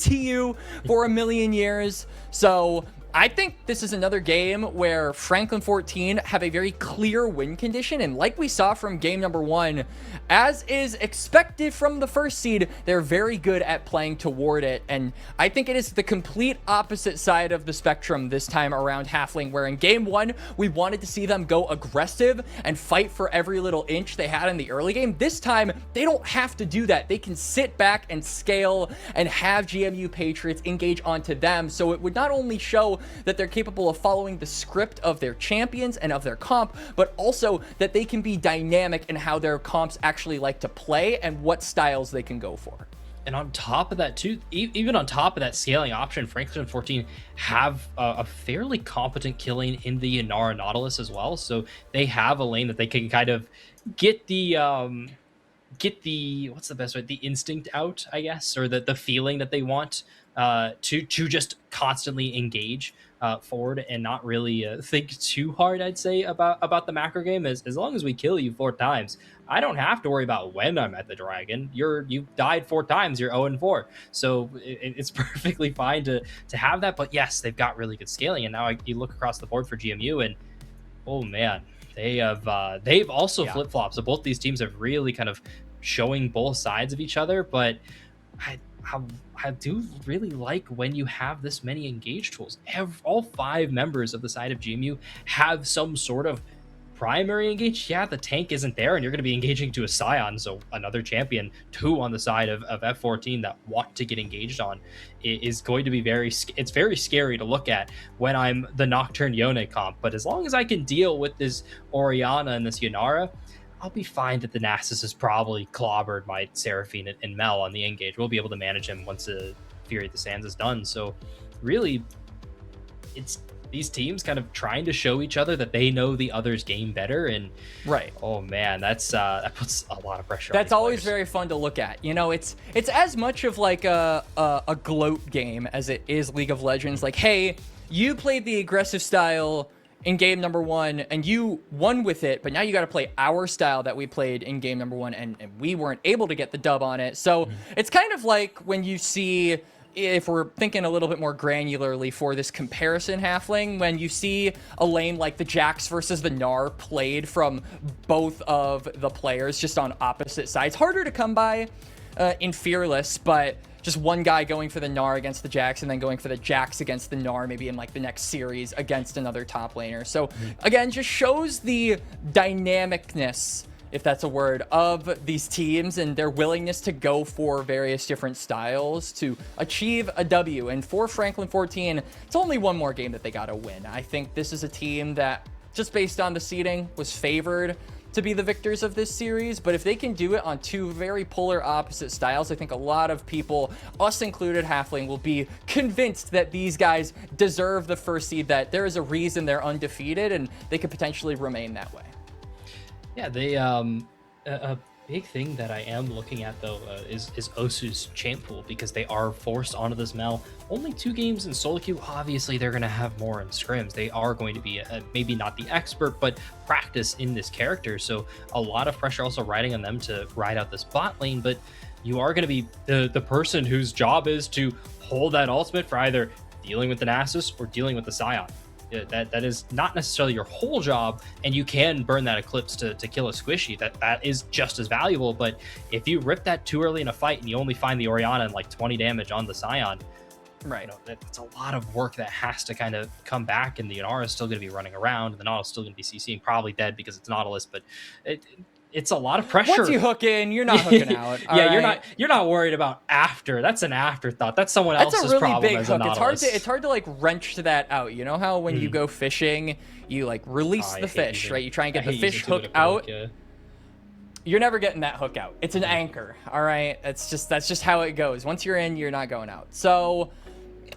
you for a million years. So I think this is another game where Franklin 14 have a very clear win condition, and like we saw from game number 1, as is expected from the first seed, they're very good at playing toward it, and I think it is the complete opposite side of the spectrum this time around Halfling, where in game 1, we wanted to see them go aggressive and fight for every little inch they had in the early game. This time, they don't have to do that. They can sit back and scale and have GMU Patriots engage onto them, so it would not only show that they're capable of following the script of their champions and of their comp, but also that they can be dynamic in how their comps actually like to play and what styles they can go for. And on top of that too, even on top of that scaling option, Franklin 14 have a fairly competent killing in the Inara Nautilus as well. So they have a lane that they can kind of get the what's the best way, the instinct out, I guess, or the feeling that they want to just constantly engage forward and not really think too hard, I'd say, about the macro game. As long as we kill you 4 times, I don't have to worry about when I'm at the dragon. You died 4 times, you're 0-4. So it's perfectly fine to have that. But yes, they've got really good scaling, and now you look across the board for GMU, and oh man, they've also flip-flopped. So both these teams have really kind of showing both sides of each other, but I do really like when you have this many engage tools. All 5 members of the side of GMU have some sort of primary engage. Yeah, the tank isn't there, and you're going to be engaging to a Scion, so another champion, 2 on the side of F14 that want to get engaged on is going to be very scary to look at when I'm the Nocturne Yone comp. But as long as I can deal with this Orianna and this Yanara, I'll be fine that the Nasus is probably clobbered by Seraphine and Mel on the engage. We'll be able to manage him once the Fury of the Sands is done. So really, it's these teams kind of trying to show each other that they know the other's game better. And right, oh man, that puts a lot of pressure. That's on always players. very fun to look at. You know, it's as much of like a gloat game as it is League of Legends. Like, hey, you played the aggressive style in game number 1 and you won with it, but now you got to play our style that we played in game number 1, and we weren't able to get the dub on it. So it's kind of like when you see, if we're thinking a little bit more granularly for this comparison, Halfling, when you see a lane like the Jax versus the Gnar played from both of the players just on opposite sides, harder to come by in Fearless, but just one guy going for the Gnar against the Jax and then going for the Jax against the Gnar maybe in like the next series against another top laner. So again, just shows the dynamicness, if that's a word, of these teams and their willingness to go for various different styles to achieve a W. And for Franklin 14, it's only one more game that they got to win. I think this is a team that, just based on the seeding, was favored to be the victors of this series, but if they can do it on 2 very polar opposite styles, I think a lot of people, us included, Halfling, will be convinced that these guys deserve the first seed, that there is a reason they're undefeated and they could potentially remain that way. Yeah, they a big thing that I am looking at though is Osu's champ pool, because they are forced onto this Mel. Only 2 games in solo queue. Obviously, they're going to have more in scrims. They are going to be maybe not the expert, but practice in this character. So a lot of pressure also riding on them to ride out this bot lane. But you are going to be the person whose job is to hold that ultimate for either dealing with the Nasus or dealing with the Scion. That is not necessarily your whole job, and you can burn that Eclipse to kill a squishy. That is just as valuable. But if you rip that too early in a fight and you only find the Orianna and like 20 damage on the Scion, right, that's a lot of work that has to kind of come back, and the Inara is still going to be running around, and the Nautilus is still going to be CCing, probably dead because it's Nautilus, but it's a lot of pressure. Once you hook in, you're not hooking out. You're not worried about after. That's an afterthought. That's someone else's That's a really problem big as a hook. Nautilus. It's hard to like wrench that out. You know how when you go fishing, you like release the fish, right? You try and get the fish hook out. You're never getting that hook out. It's an anchor. All right. That's just how it goes. Once you're in, you're not going out. So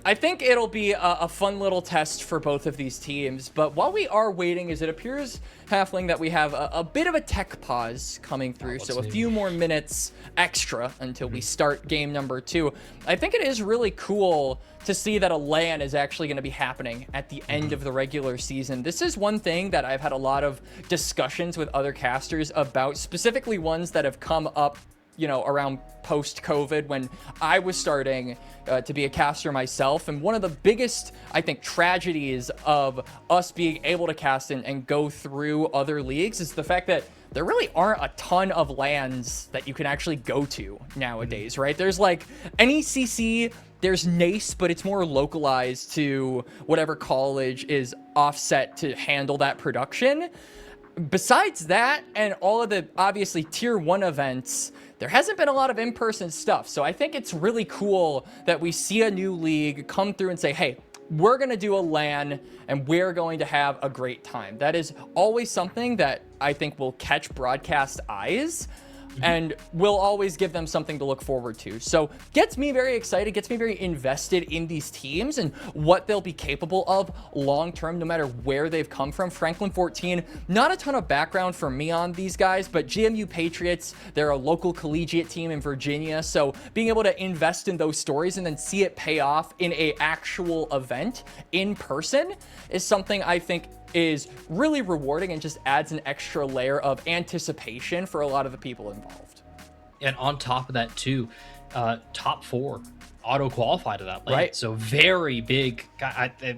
I think it'll be a fun little test for both of these teams. But while we are waiting, as it appears, Halfling, that we have a bit of a tech pause coming through. So a few more minutes extra until we start game number 2. I think it is really cool to see that a LAN is actually going to be happening at the end of the regular season. This is one thing that I've had a lot of discussions with other casters about, specifically ones that have come up, you know, around post-COVID when I was starting to be a caster myself. And one of the biggest, I think, tragedies of us being able to cast and go through other leagues is the fact that there really aren't a ton of LANs that you can actually go to nowadays, right? There's like NECC, there's NACE, but it's more localized to whatever college is offset to handle that production. Besides that, and all of the obviously tier 1 events, there hasn't been a lot of in-person stuff. So I think it's really cool that we see a new league come through and say, hey, we're going to do a LAN and we're going to have a great time. That is always something that I think will catch broadcast eyes. And we'll always give them something to look forward to. So gets me very excited, gets me very invested in these teams and what they'll be capable of long-term, no matter where they've come from. Franklin 14, not a ton of background for me on these guys, but GMU Patriots, they're a local collegiate team in Virginia. So being able to invest in those stories and then see it pay off in a actual event in person is something I think is really rewarding and just adds an extra layer of anticipation for a lot of the people involved. And on top of that too, top 4 auto qualify to that lane. Right. So very big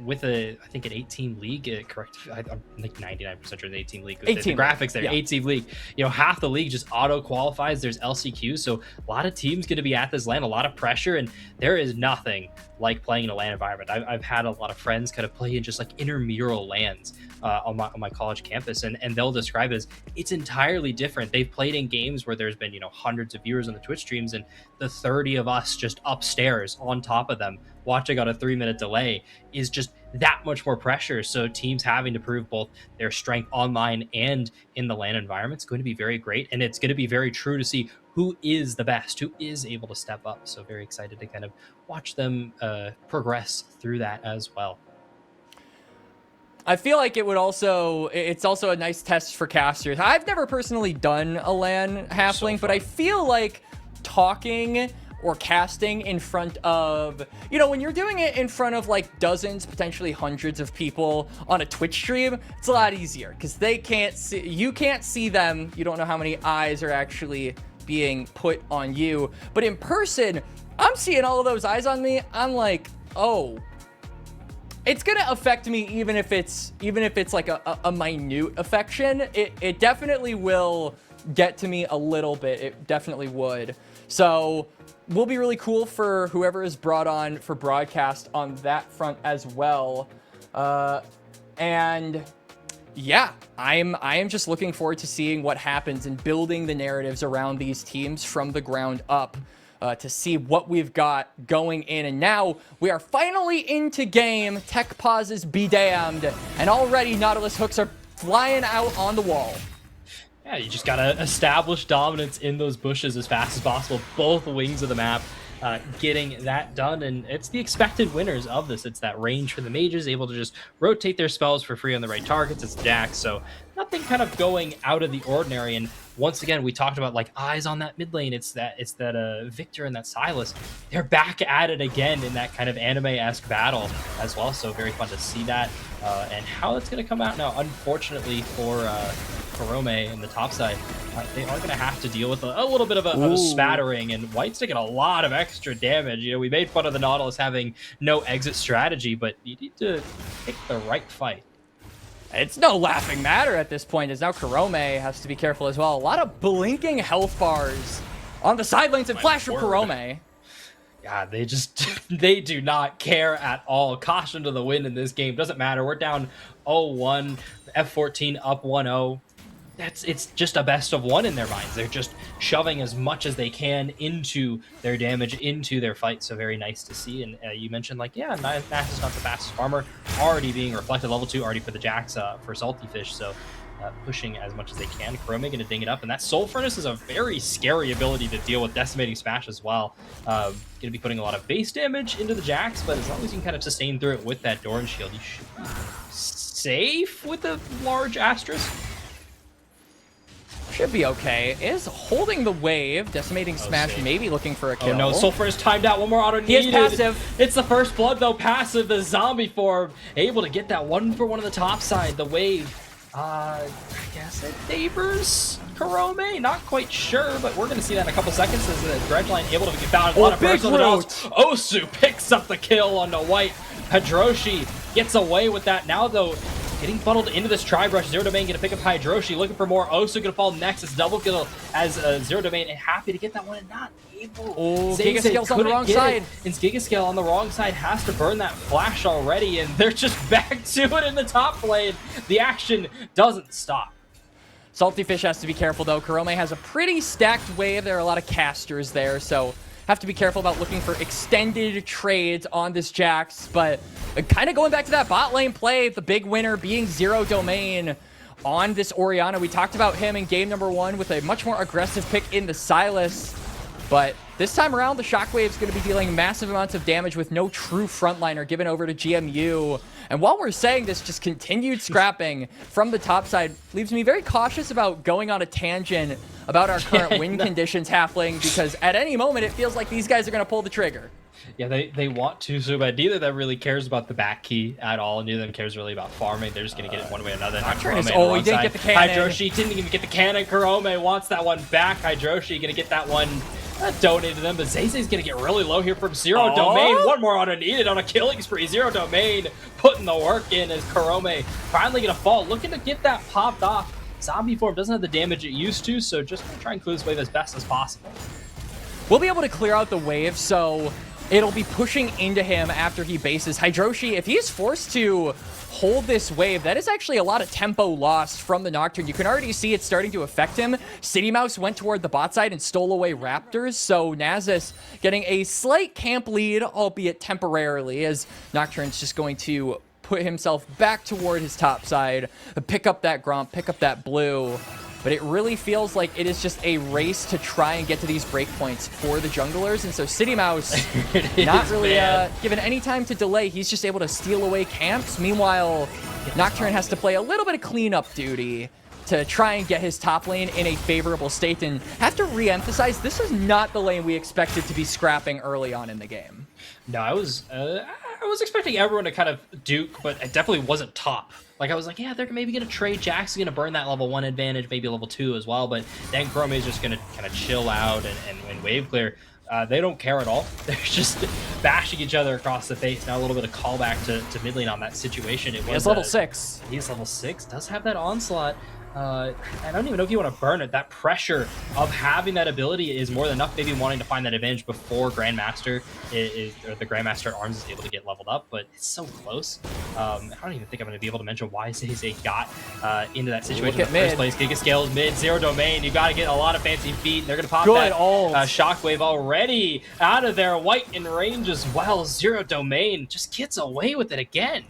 with I think an 18 league, correct? I think 99% are the 18 league. With 18 the graphics there, yeah. 18 league. You know, half the league just auto qualifies. There's LCQ, so a lot of teams going to be at this LAN, a lot of pressure, and there is nothing like playing in a LAN environment. I've had a lot of friends kind of play in just like intramural LANs on my college campus, and they'll describe it as it's entirely different. They've played in games where there's been, you know, hundreds of viewers on the Twitch streams, and the 30 of us just upstairs on top of them watching on a 3-minute delay is just that much more pressure. So teams having to prove both their strength online and in the LAN environment is going to be very great, and it's going to be very true to see who is the best, who is able to step up. So very excited to kind of watch them progress through that as well. I feel like it's also a nice test for casters. I've never personally done a LAN Halfling, but I feel like talking or casting in front of, you know, when you're doing it in front of like dozens, potentially hundreds of people on a Twitch stream, it's a lot easier because you can't see them. You don't know how many eyes are actually being put on you. But in person, I'm seeing all of those eyes on me. I'm like, oh, it's gonna affect me even if it's like a minute affection. It definitely will get to me a little bit. It definitely would. So will be really cool for whoever is brought on for broadcast on that front as well. And yeah, I am just looking forward to seeing what happens and building the narratives around these teams from the ground up. To see what we've got going in. And now we are finally into game. Tech pauses be damned. And already Nautilus hooks are flying out on the wall. Yeah, you just got to establish dominance in those bushes as fast as possible. Both wings of the map getting that done. And it's the expected winners of this. It's that range for the mages, able to just rotate their spells for free on the right targets. It's Jax. So nothing kind of going out of the ordinary. And once again, we talked about like eyes on that mid lane. It's that Victor and that Silas. They're back at it again in that kind of anime-esque battle as well. So very fun to see that and how it's going to come out now. Unfortunately for Karome in the top side, they are going to have to deal with a little bit of a spattering, and White's taking a lot of extra damage. You know, we made fun of the Nautilus having no exit strategy, but you need to pick the right fight. It's no laughing matter at this point, as now Karome has to be careful as well. A lot of blinking health bars on the side lanes and flash from Karome. God, they do not care at all. Caution to the wind in this game. Doesn't matter. We're down 0-1, F14 up 1-0. It's just a best of one in their minds. They're just shoving as much as they can into their damage, into their fight. So very nice to see. And you mentioned, like, yeah, Nash is not the fastest farmer. Already being reflected level 2, already for the Jax for Salty Fish. So pushing as much as they can. Karome going to ding it up. And that Soul Furnace is a very scary ability to deal with Decimating Smash as well. Going to be putting a lot of base damage into the Jax, but as long as you can kind of sustain through it with that Doran Shield, you should be safe with a large asterisk. Should be okay. Is holding the wave. Decimating Smash maybe looking for a kill. Oh no, Sulfur is timed out. One more auto needed. He is passive. It's the first blood though. Passive, the zombie form. Able to get that 1-for-1 on the top side. The wave. I guess it favors Karome. Not quite sure, but we're going to see that in a couple seconds as the Dredgeline able to get found. A lot of bursts on the nose. Osu picks up the kill on the White. Hydroshi gets away with that. Now though, getting funneled into this Tri-Brush. Zero Domain going to pick up Hydroshi, looking for more. Osu going to fall next. It's double kill as Zero Domain happy to get that one and not able. Oh, Giga Scale's on the wrong side. And Giga Scale on the wrong side has to burn that flash already, and they're just back to it in the top lane. The action doesn't stop. Salty Fish has to be careful though. Karome has a pretty stacked wave. There are a lot of casters there, so have to be careful about looking for extended trades on this Jax, but kind of going back to that bot lane play, the big winner being Zero Domain on this Orianna. We talked about him in game number 1 with a much more aggressive pick in the Sylas, but this time around, the Shockwave's going to be dealing massive amounts of damage with no true frontliner given over to GMU. And while we're saying this, just continued scrapping from the top side leaves me very cautious about going on a tangent about our current win conditions, Halfling, because at any moment it feels like these guys are going to pull the trigger. Yeah, they want to so bad. Neither of them really cares about the back key at all. Neither of them cares really about farming. They're just going to get it one way or another. Oh, he didn't get the cannon. Hydroshi didn't even get the cannon. Karome wants that one back. Hydroshi going to get that one donated to them, but Zay's going to get really low here from Zero Domain. One more auto needed on a killing spree. Zero Domain putting the work in as Karome finally going to fall. Looking to get that popped off. Zombie form doesn't have the damage it used to, so just going to try and clear this wave as best as possible. We'll be able to clear out the wave, so it'll be pushing into him after he bases. Hydroshi, if he is forced to hold this wave, that is actually a lot of tempo lost from the Nocturne. You can already see it starting to affect him. City Mouse went toward the bot side and stole away Raptors, so Nasus getting a slight camp lead, albeit temporarily, as Nocturne's just going to put himself back toward his top side, pick up that Gromp, pick up that blue. But it really feels like it is just a race to try and get to these breakpoints for the junglers. And so City Mouse, not really given any time to delay. He's just able to steal away camps. Meanwhile, Nocturne has to play a little bit of cleanup duty to try and get his top lane in a favorable state. And have to re-emphasize, this is not the lane we expected to be scrapping early on in the game. No, I was expecting everyone to kind of duke, but it definitely wasn't top. Like, I was like, yeah, they're maybe going to trade. Jack's going to burn that level 1 advantage, maybe level 2 as well, but then Karome is just going to kind of chill out and wave clear. They don't care at all. They're just bashing each other across the face. Now a little bit of callback to mid lane on that situation. It was He's level 6. He's level 6. Does have that onslaught. I don't even know if you want to burn it. That pressure of having that ability is more than enough. Maybe wanting to find that advantage before Grandmaster or the Grandmaster at Arms is able to get leveled up, but it's so close. I don't even think I'm going to be able to mention why Zay got into that situation in the first place. Giga Scales mid, Zero Domain. You got to get a lot of fancy feet. They're going to pop that Shockwave already out of there. White in range as well. Zero Domain just gets away with it again.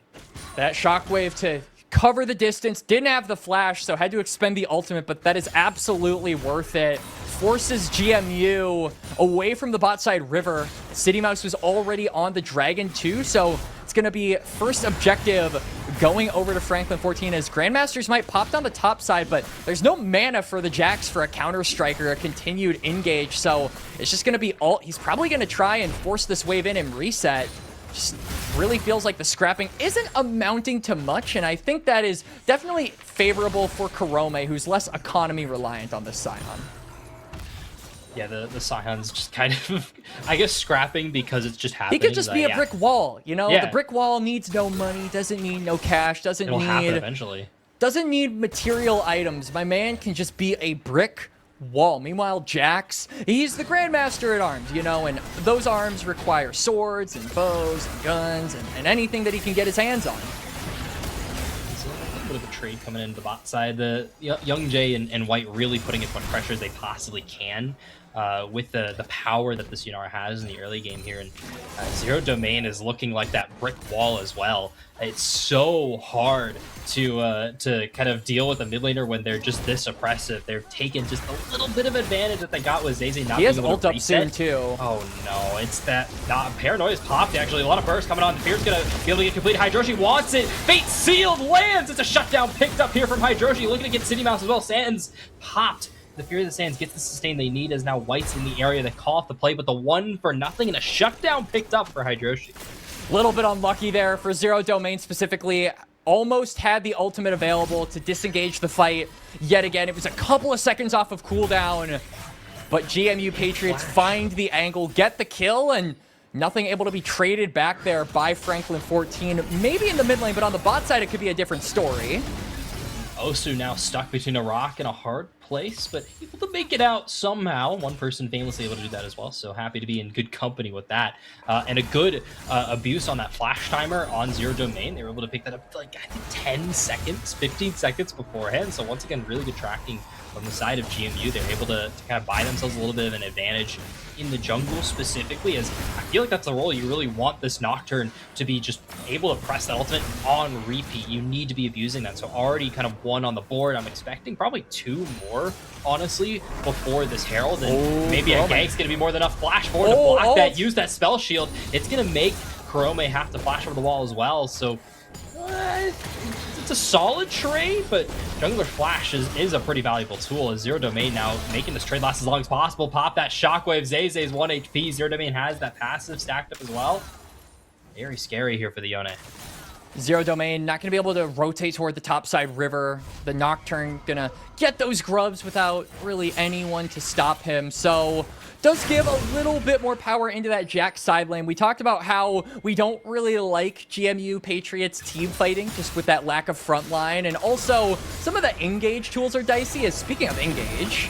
That Shockwave to cover the distance, didn't have the flash, so had to expend the ultimate, but that is absolutely worth it. Forces GMU away from the bot side river. City Mouse was already on the Dragon too, so it's going to be first objective going over to Franklin 14 as Grandmasters might pop down the top side, but there's no mana for the Jax for a counter strike or a continued engage, so it's just going to be ult. He's probably going to try and force this wave in and reset. Just really feels like the scrapping isn't amounting to much, and I think that is definitely favorable for Kurome, who's less economy reliant on this Scion. Yeah, the Scion's just kind of, I guess, scrapping because it's just happening. He could just be a brick wall, you know? Yeah. The brick wall needs no money, doesn't need no cash, It'll happen eventually. doesn't need material items. My man can just be a brick wall. Meanwhile, Jax, he's the Grandmaster at arms, you know, and those arms require swords and bows and guns and anything that he can get his hands on. So a little bit of a trade coming into the bot side. The Young Jay and White really putting as much pressure as they possibly can. With the power that this Yunara has in the early game here, and Zero Domain is looking like that brick wall as well. It's so hard to kind of deal with a mid laner when they're just this oppressive. They've taken just a little bit of advantage that they got with Zeze not being able to reset. He has ult up soon too. Oh no, it's that Paranoia's popped actually. A lot of bursts coming on. The Fear's gonna be able to get complete. Hydroshi wants it. Fate sealed lands. It's a shutdown picked up here from Hydroshi. Looking to get City Mouse as well. Sands popped. The Fury of the Sands gets the sustain they need as now White's in the area. They call off the play, but the 1 for nothing and a shutdown picked up for Hydroshi. Little bit unlucky there for Zero Domain specifically. Almost had the ultimate available to disengage the fight yet again. It was a couple of seconds off of cooldown, but GMU Patriots find the angle, get the kill, and nothing able to be traded back there by Franklin 14. Maybe in the mid lane, but on the bot side, it could be a different story. Osu now stuck between a rock and a hard place, but able to make it out somehow. One person famously able to do that as well, so happy to be in good company with that. And a good abuse on that flash timer on Zero Domain. They were able to pick that up to, like, I think 10 seconds, 15 seconds beforehand. So once again, really good tracking from the side of GMU. They're able to kind of buy themselves a little bit of an advantage in the jungle specifically, as I feel like that's the role you really want this Nocturne to be, just able to press that ultimate on repeat. You need to be abusing that. So already kind of 1 on the board. I'm expecting probably 2 more, honestly, before this Herald, and maybe a gank's gonna be more than enough flash forward to block that, use that spell shield. It's gonna make Kurome have to flash over the wall as well, so it's a solid trade, but Jungler Flash is a pretty valuable tool, as Zero Domain now making this trade last as long as possible. Pop that Shockwave. Zeze's 1 HP. Zero Domain has that passive stacked up as well. Very scary here for the Yone. Zero Domain not going to be able to rotate toward the topside river. The Nocturne going to get those grubs without really anyone to stop him. So does give a little bit more power into that Jack side lane. We talked about how we don't really like GMU Patriots team fighting just with that lack of front line. And also some of the engage tools are dicey. As speaking of engage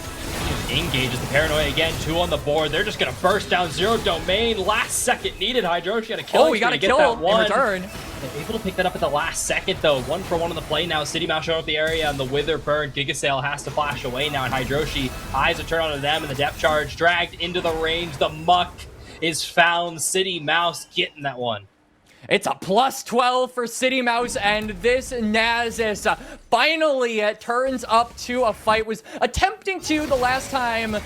is the Paranoia again. 2 on the board. They're just going to burst down Zero Domain. Last second needed. Hydroshi got a kill. Oh, we got a kill in return. They're able to pick that up at the last second, though. 1 for 1 on the play now. City Mouse showing up the area, and the Wither burn. Gigasail has to flash away now, and Hydroshi eyes are turned onto them, and the depth charge dragged into the range. The muck is found. City Mouse getting that one. It's a plus 12 for City Mouse, and this Nasus finally turns up to a fight. Was attempting to the last time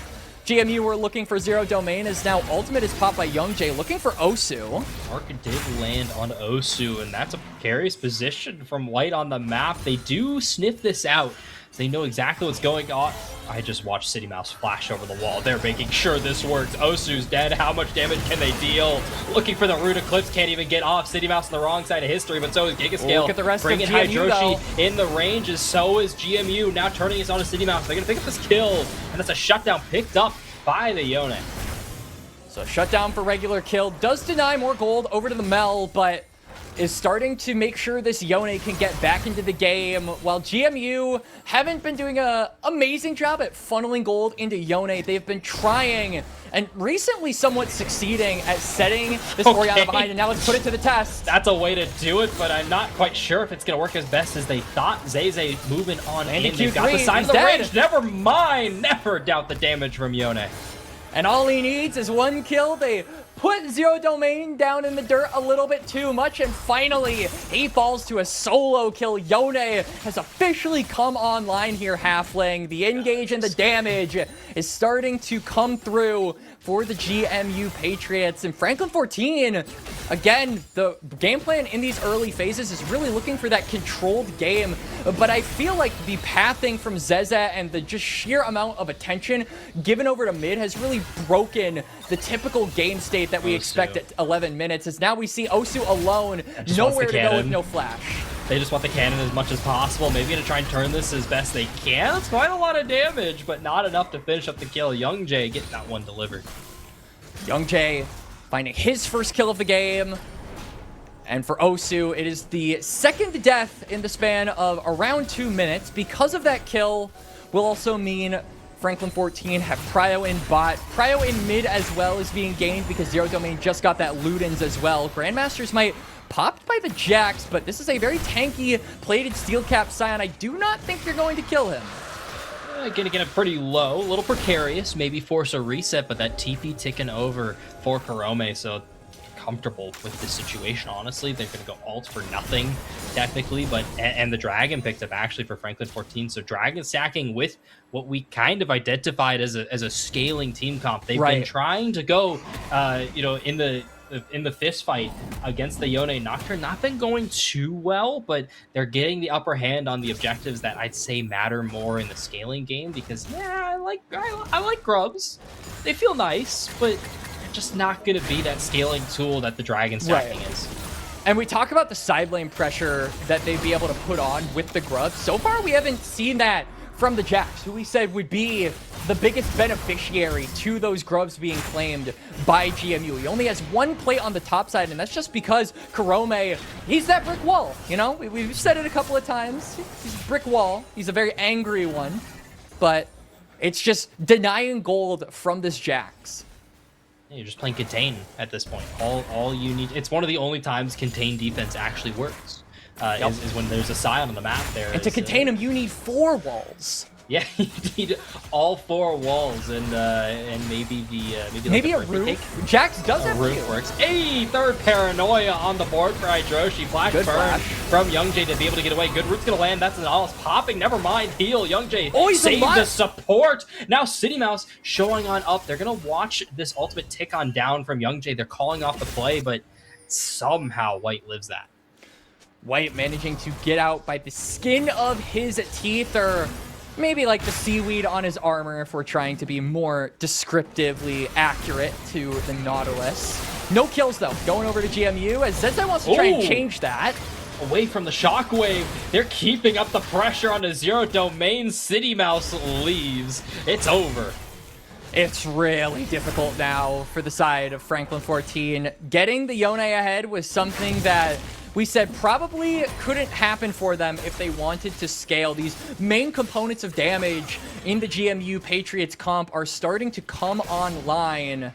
GMU were looking for Zero Domain, as now ultimate is popped by Young Jay, looking for Osu. Mark did land on Osu, and that's a precarious position from White on the map. They do sniff this out, so they know exactly what's going on. I just watched City Mouse flash over the wall. They're making sure this works. Osu's dead. How much damage can they deal? Looking for the Root Eclipse. Can't even get off. City Mouse on the wrong side of history, but so is Gigascale. Look at the rest bringing of GMU, Hydroshi in the ranges. So is GMU. Now turning us on to City Mouse. They're going to pick up this kill, and that's a shutdown picked up by the Yone. So shutdown for regular kill. Does deny more gold over to the Mel, but is starting to make sure this Yone can get back into the game, while GMU haven't been doing an amazing job at funneling gold into Yone. They've been trying, and recently somewhat succeeding at setting this Orianna behind, and now let's put it to the test. That's a way to do it, but I'm not quite sure if it's going to work as best as they thought. Zeze moving on in. They've got the side of the range. Never mind. Never doubt the damage from Yone. And all he needs is 1 kill. They put Zero Domain down in the dirt a little bit too much, and finally he falls to a solo kill. Yone has officially come online here, Halfling. The engage and the damage is starting to come through for the GMU Patriots. And Franklin 14, again, the game plan in these early phases is really looking for that controlled game, but I feel like the pathing from Zeze and the just sheer amount of attention given over to mid has really broken the typical game state that we expect at 11 minutes, as now we see Osu alone, nowhere to go with no flash. They just want the cannon as much as possible. Maybe gonna try and turn this as best they can. That's quite a lot of damage, but not enough to finish up the kill. Young Jay getting that one delivered. Young Jay finding his first kill of the game. And for Osu, it is the second death in the span of around 2 minutes. Because of that kill, will also mean Franklin 14 have Prio in bot. Prio in mid as well is being gained because Zero Domain just got that Ludens as well. Grandmasters might popped by the Jax, but this is a very tanky plated steel cap Scion. I do not think you're going to kill him. Gonna get it pretty low, a little precarious, maybe force a reset, but that TP ticking over for Karome, so comfortable with this situation, honestly. They're gonna go alt for nothing, technically, but and the Dragon picked up actually for Franklin 14, so Dragon stacking with what we kind of identified as a scaling team comp. They've been trying to go, you know, in the fist fight against the Yone Nocturne, not been going too well, but they're getting the upper hand on the objectives that I'd say matter more in the scaling game, because yeah, I like grubs. They feel nice, but they're just not going to be that scaling tool that the Dragon stacking is. And we talk about the side lane pressure that they'd be able to put on with the grubs. So far, we haven't seen that from the Jax, who we said would be the biggest beneficiary to those grubs being claimed by GMU. He only has one plate on the top side, and that's just because Karome, he's that brick wall, you know? We've said it a couple of times. He's a brick wall. He's a very angry one, but it's just denying gold from this Jax. Yeah, you're just playing contain at this point. All you need, it's one of the only times contain defense actually works. Is when there's a Scion on the map there. And to contain him, you need 4 walls. Yeah, you need all 4 walls, and maybe maybe like a roof. Jax does have roof works. Hey, third paranoia on the board for Hydroshi. Flash Good burn flash from Youngjay to be able to get away. Good root's gonna land. That's an Alice popping. Never mind. Heal. Youngjay saved the support. Now City Mouse showing on up. They're gonna watch this ultimate tick on down from Youngjay. They're calling off the play, but somehow White lives that. White managing to get out by the skin of his teeth, or maybe like the seaweed on his armor if we're trying to be more descriptively accurate to the Nautilus. No kills though, going over to GMU as Zezai wants to try and change that. Away from the shockwave, they're keeping up the pressure on the Zero Domain. City Mouse leaves. It's over. It's really difficult now for the side of Franklin 14. Getting the Yone ahead was something that we said probably couldn't happen for them if they wanted to scale. These main components of damage in the GMU Patriots comp are starting to come online.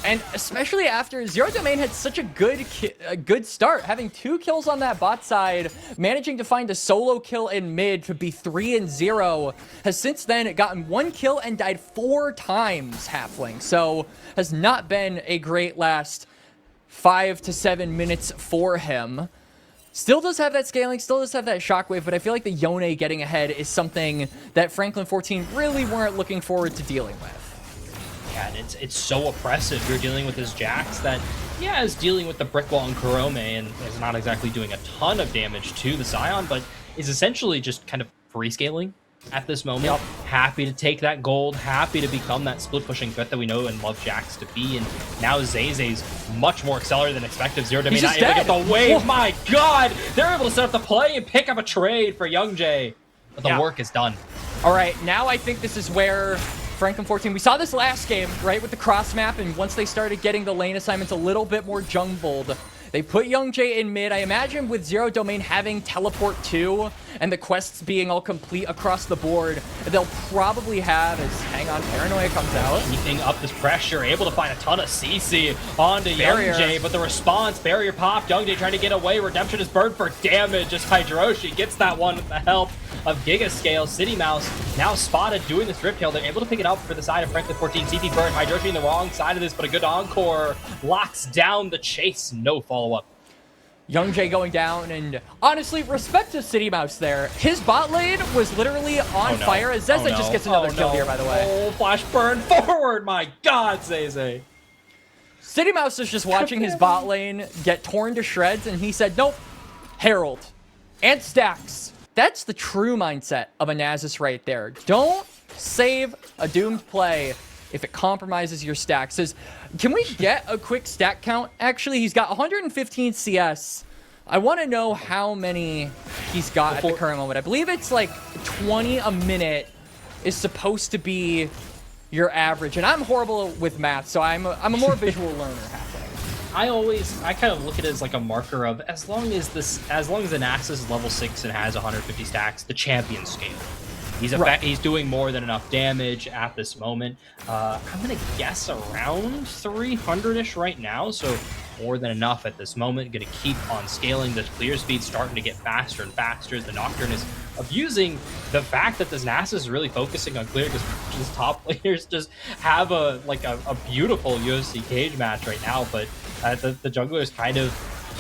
And especially after Zero Domain had such a good start, having 2 kills on that bot side, managing to find a solo kill in mid to be 3-0, has since then gotten 1 kill and died 4 times, Halfling. So has not been a great last 5 to 7 minutes for him. Still does have that scaling, still does have that shockwave, but I feel like the Yone getting ahead is something that Franklin 14 really weren't looking forward to dealing with. Yeah, and it's so oppressive. You're dealing with this Jax that, yeah, is dealing with the brick wall and Karome and is not exactly doing a ton of damage to the Scion, but is essentially just kind of free scaling at this moment. Yep. Happy to take that gold, happy to become that split pushing threat that we know and love Jax to be, and now Zay's much more accelerated than expected. Zero Domain not able to get the wave. My god, they're able to set up the play and pick up a trade for Youngjay, but the work is done. All right, now I think this is where Franklin 14, we saw this last game, right, with the cross map, and once they started getting the lane assignments a little bit more jumbled, they put Youngjay in mid. I imagine with Zero Domain having teleport 2 and the quests being all complete across the board, they'll probably have, as hang on, Paranoia comes out. Keeping up this pressure, able to find a ton of CC onto Youngjay, but the response, barrier popped, Youngjay trying to get away, Redemption is burned for damage as Hydroshi gets that one with the help of Gigascale. City Mouse now spotted doing this rip kill. They're able to pick it up for the side of Franklin 14. CP burn, Hydroshi in the wrong side of this, but a good encore locks down the chase. No follow-up. Youngjay going down, and honestly, respect to City Mouse there. His bot lane was literally on fire as Zezai just gets another kill here, by the way. Oh, flash burn forward. My god, Zezai. City Mouse is just watching his bot lane get torn to shreds, and he said, nope, Herald and stacks. That's the true mindset of a Nasus right there. Don't save a doomed play if it compromises your stacks. Can we get a quick stack count? Actually, he's got 115 CS I want to know how many he's got at the current moment. I believe it's like 20 a minute is supposed to be your average. And I'm horrible with math, so I'm a more visual learner halfway. I kind of look at it as like a marker of as long as the Nasus is level 6 and has 150 stacks, the champion scale. He's doing more than enough damage at this moment. I'm gonna guess around 300-ish right now, so more than enough at this moment. Gonna keep on scaling. The clear speed starting to get faster and faster. The Nocturne is abusing the fact that this Nasus is really focusing on clear, because his top players just have a beautiful UFC cage match right now, but the jungler is kind of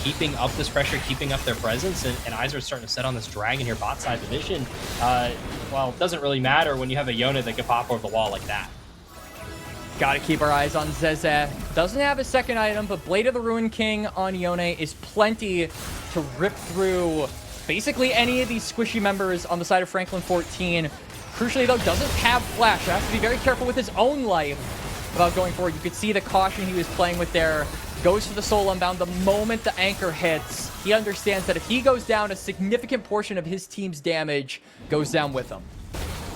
keeping up this pressure, keeping up their presence, and eyes are starting to set on this dragon here, bot side division. Well, it doesn't really matter when you have a Yone that can pop over the wall like that. Gotta keep our eyes on Zeze. Doesn't have a second item, but Blade of the Ruin King on Yone is plenty to rip through basically any of these squishy members on the side of Franklin 14. Crucially, though, doesn't have flash. Has to be very careful with his own life about going forward. You could see the caution he was playing with there. Goes for the soul unbound the moment the anchor hits. He understands that if he goes down, a significant portion of his team's damage goes down with him.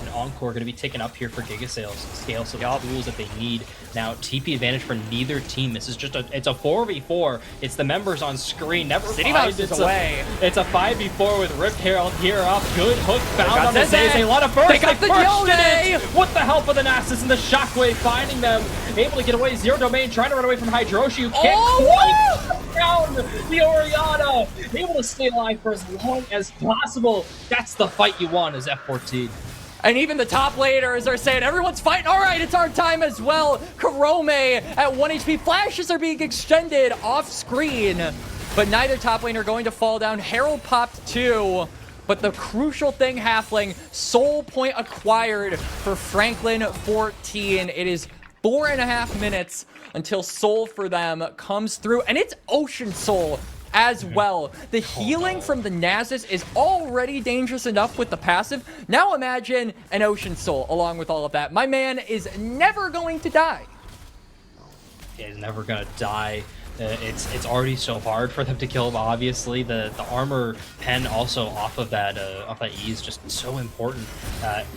And Encore going to be taken up here for Giga scale, so the tools that they need. Now, TP advantage for neither team. This is just it's a 4v4. It's the members on screen. Never City Mouse is away. It's a 5v4 with Ripped Herald here up. Good hook found on the Zeze. A lot of burst. They got the Yone with the help of the Nasus and the Shockwave finding them. Able to get away. Zero Domain trying to run away from Hydroshi. You can't quite down the Orianna. Able to stay alive for as long as possible. That's the fight you want as F14. And even the top laners are saying, everyone's fighting. All right, it's our time as well. Karome at 1 HP. Flashes are being extended off screen, but neither top laner going to fall down. Herald popped too. But the crucial thing, Halfling, soul point acquired for Franklin 14. It is 4.5 minutes until soul for them comes through, and it's Ocean Soul as well. The healing from the Nasus is already dangerous enough with the passive. Now imagine an Ocean Soul along with all of that. My man is never going to die. Yeah, he's never gonna die. It's already so hard for them to kill him. Obviously, the armor pen also off of that E is just so important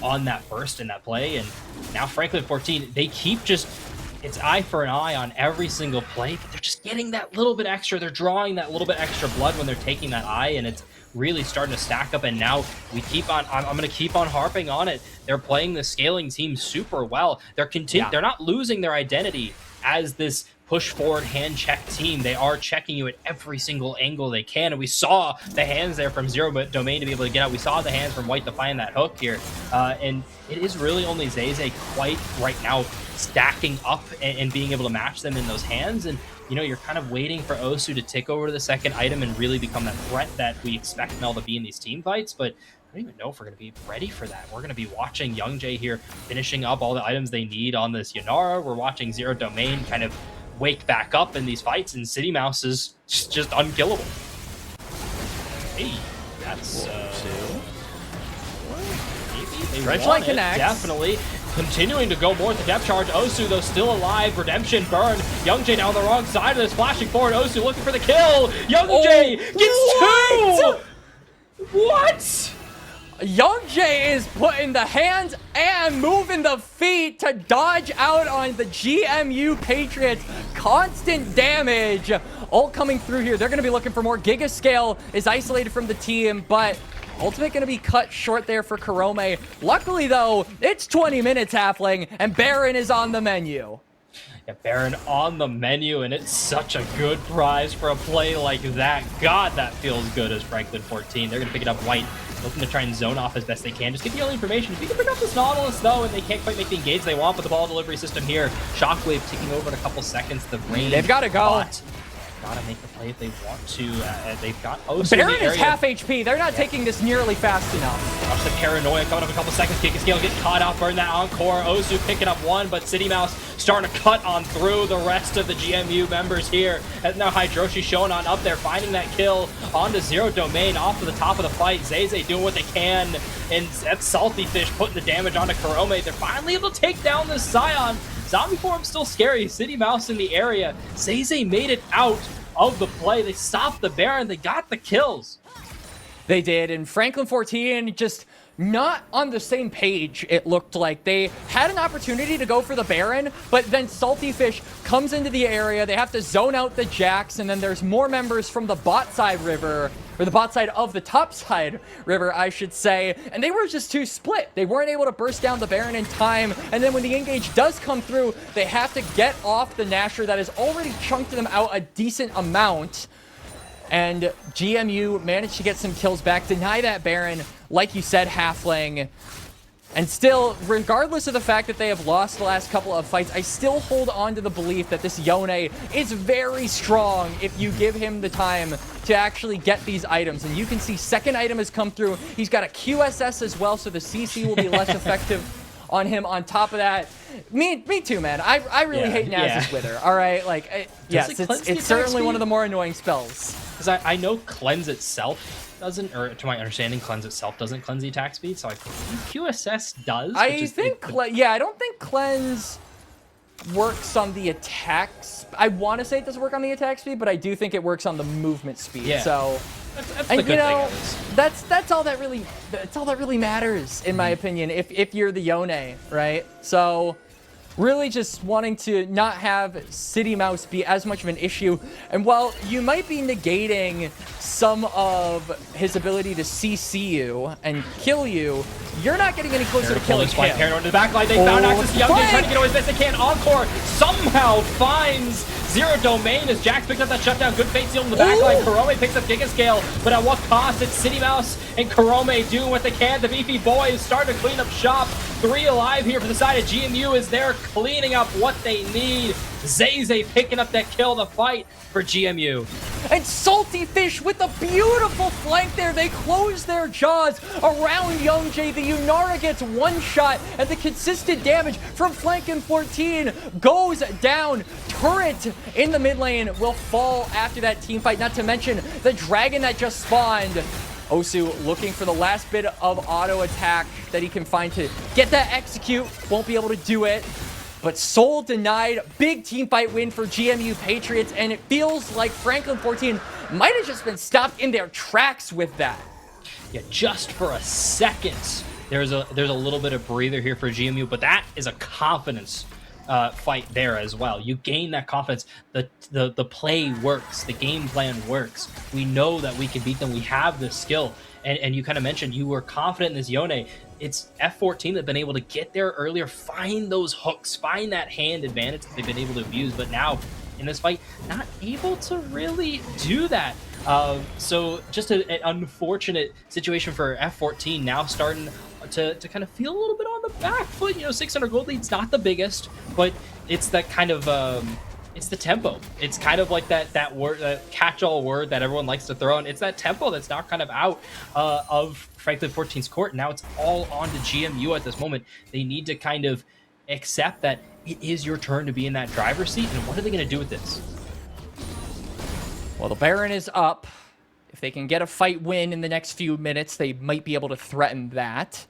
on that burst in that play. And now Franklin 14, they keep just. It's eye for an eye on every single play, but they're just getting that little bit extra. They're drawing that little bit extra blood when they're taking that eye, and it's really starting to stack up. And now we keep on. I'm going to keep on harping on it. They're playing the scaling team super well. They're not losing their identity as this push forward hand check team. They are checking you at every single angle they can, and we saw the hands there from Zero Domain to be able to get out. We saw the hands from White to find that hook here, and it is really only Zeze quite right now stacking up and being able to match them in those hands. And you know, you're kind of waiting for Osu to tick over to the second item and really become that threat that we expect Mel to be in these team fights, but I don't even know if we're going to be ready for that. We're going to be watching Young Jay here finishing up all the items they need on this Yanara. We're watching Zero Domain kind of wake back up in these fights, and City Mouse is just unkillable. Hey, that's maybe they want it, definitely. Continuing to go more with the depth charge. Osu, though, still alive. Redemption burn. Young Jay now on the wrong side of this, flashing forward. Osu looking for the kill. Young Jay gets 2! What? Young Jay is putting the hands and moving the feet to dodge out on the GMU Patriots. Constant damage all coming through here. They're going to be looking for more. Giga Scale is isolated from the team, but Ultimate going to be cut short there for Karome. Luckily, though, it's 20 minutes, Halfling, and Baron is on the menu. Yeah, Baron on the menu, and it's such a good prize for a play like that. God, that feels good as Franklin 14. They're going to pick it up White, looking to try and zone off as best they can. Just get the early information. If you can pick up this Nautilus, though, and they can't quite make the engage they want, but the ball delivery system here, Shockwave ticking over in a couple seconds. The rain. They've got to go. Gotta make the play if they want to. They've got Osu Baron in the area. is half HP. They're not taking this nearly fast enough. Watch the paranoia coming up a couple seconds. Giga Scale gets caught up, burn that Encore. Osu picking up one, but City Mouse starting to cut on through the rest of the GMU members here. As now Hydroshi showing on up there, finding that kill onto Zero Domain off to the top of the fight. Zeze doing what they can, and that's Salty Fish putting the damage onto Karome. They're finally able to take down this Scion. Zombie form still scary. City Mouse in the area. Zeze made it out of the play. They stopped the Baron. They got the kills. They did, and Franklin 14 just not on the same page, it looked like. They had an opportunity to go for the Baron, but then Salty Fish comes into the area. They have to zone out the Jax, and then there's more members from the bot side river, or the bot side of the top side river, I should say, and they were just too split. They weren't able to burst down the Baron in time, and then when the engage does come through, they have to get off the Nasher that has already chunked them out a decent amount. And GMU managed to get some kills back, deny that Baron, like you said, Halfling. And still, regardless of the fact that they have lost the last couple of fights, I still hold on to the belief that this Yone is very strong if you give him the time to actually get these items. And you can see second item has come through. He's got a QSS as well, so the CC will be less effective on him. On top of that, me too, man. I really hate Naz's Wither. All right, like, yes, it's certainly one of the more annoying spells. Because I know Cleanse itself doesn't, or to my understanding, Cleanse itself doesn't cleanse the attack speed, so I think QSS does. I don't think Cleanse works on the attacks. I want to say it doesn't work on the attack speed, but I do think it works on the movement speed. Yeah. So, that's and the good thing. that's all that really matters, in my opinion. If you're the Yone, right? So, really just wanting to not have City Mouse be as much of an issue. And while you might be negating some of his ability to CC you and kill you, you're not getting any closer to killing him. Paranoid in the backline. They found access to Young Jay, trying to get away as best they can. Encore somehow finds Zero Domain as Jax picked up that shutdown. Good fate seal in the backline. Karome picks up Gigascale, but at what cost? It's City Mouse and Karome doing what they can. The beefy boys start to clean up shop. 3 alive here for the side of GMU as they're cleaning up what they need. Zay picking up that kill, the fight for GMU. And Salty Fish with a beautiful flank there. They close their jaws around Young Jay. The Yunara gets one shot, and the consistent damage from Flankin 14 goes down. Turret in the mid lane will fall after that team fight, not to mention the dragon that just spawned. Osu looking for the last bit of auto attack that he can find to get that execute. Won't be able to do it. But Soul denied. Big team fight win for GMU Patriots, and it feels like Franklin 14 might have just been stopped in their tracks with that. Yeah, just for a second. There's a little bit of breather here for GMU, but that is a confidence fight there as well. You gain that confidence. The play works. The game plan works. We know that we can beat them. We have the skill. And you kind of mentioned you were confident in this Yone. It's F14 that's been able to get there earlier, find those hooks, find that hand advantage that they've been able to abuse, but now in this fight, not able to really do that. So just an unfortunate situation for F14, now starting to kind of feel a little bit on the back foot. You know, 600 gold lead's not the biggest, but it's that kind of it's the tempo. It's kind of like that word, catch-all word that everyone likes to throw in. It's that tempo that's now kind of out of Franklin 14's court. Now it's all on to GMU at this moment. They need to kind of accept that it is your turn to be in that driver's seat, and what are they going to do with this? Well, the Baron is up. If they can get a fight win in the next few minutes, they might be able to threaten that.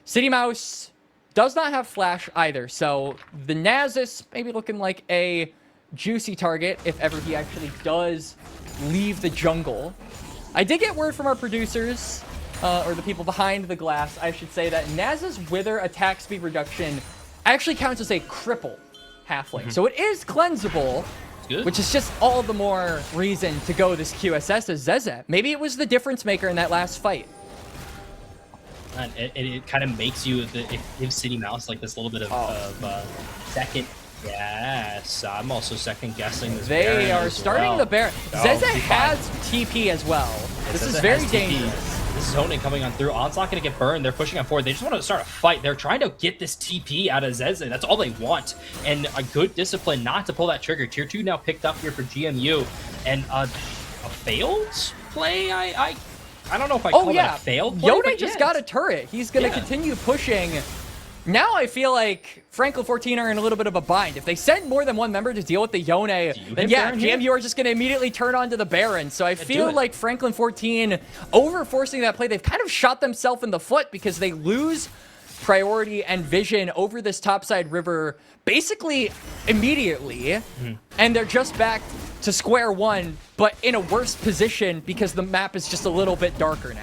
City Mouse does not have flash either, so the Nasus maybe looking like a juicy target if ever he actually does leave the jungle. I did get word from our producers, or the people behind the glass, I should say, that Naz's Wither attack speed reduction actually counts as a cripple halfling. So it is cleansable, which is just all the more reason to go this QSS as Zeze. Maybe it was the difference maker in that last fight. And it kind of makes you, it gives City Mouse like this little bit of second. Yes, I'm also second guessing this. They are starting the Baron. Zeze has TP as well. This is very dangerous. This is zoning coming on through. Onslaught going to get burned. They're pushing on forward. They just want to start a fight. They're trying to get this TP out of Zeze. That's all they want. And a good discipline not to pull that trigger. Tier 2 now picked up here for GMU. And a failed play? I don't know if I call that a failed play. Yoda just got a turret. He's going to continue pushing. Now I feel like Franklin 14 are in a little bit of a bind. If they send more than one member to deal with the Yone, then yeah, GMU are just going to immediately turn on to the Baron. So I feel like Franklin 14 over-forcing that play, they've kind of shot themselves in the foot because they lose priority and vision over this topside river basically immediately, and they're just back to square one, but in a worse position because the map is just a little bit darker now.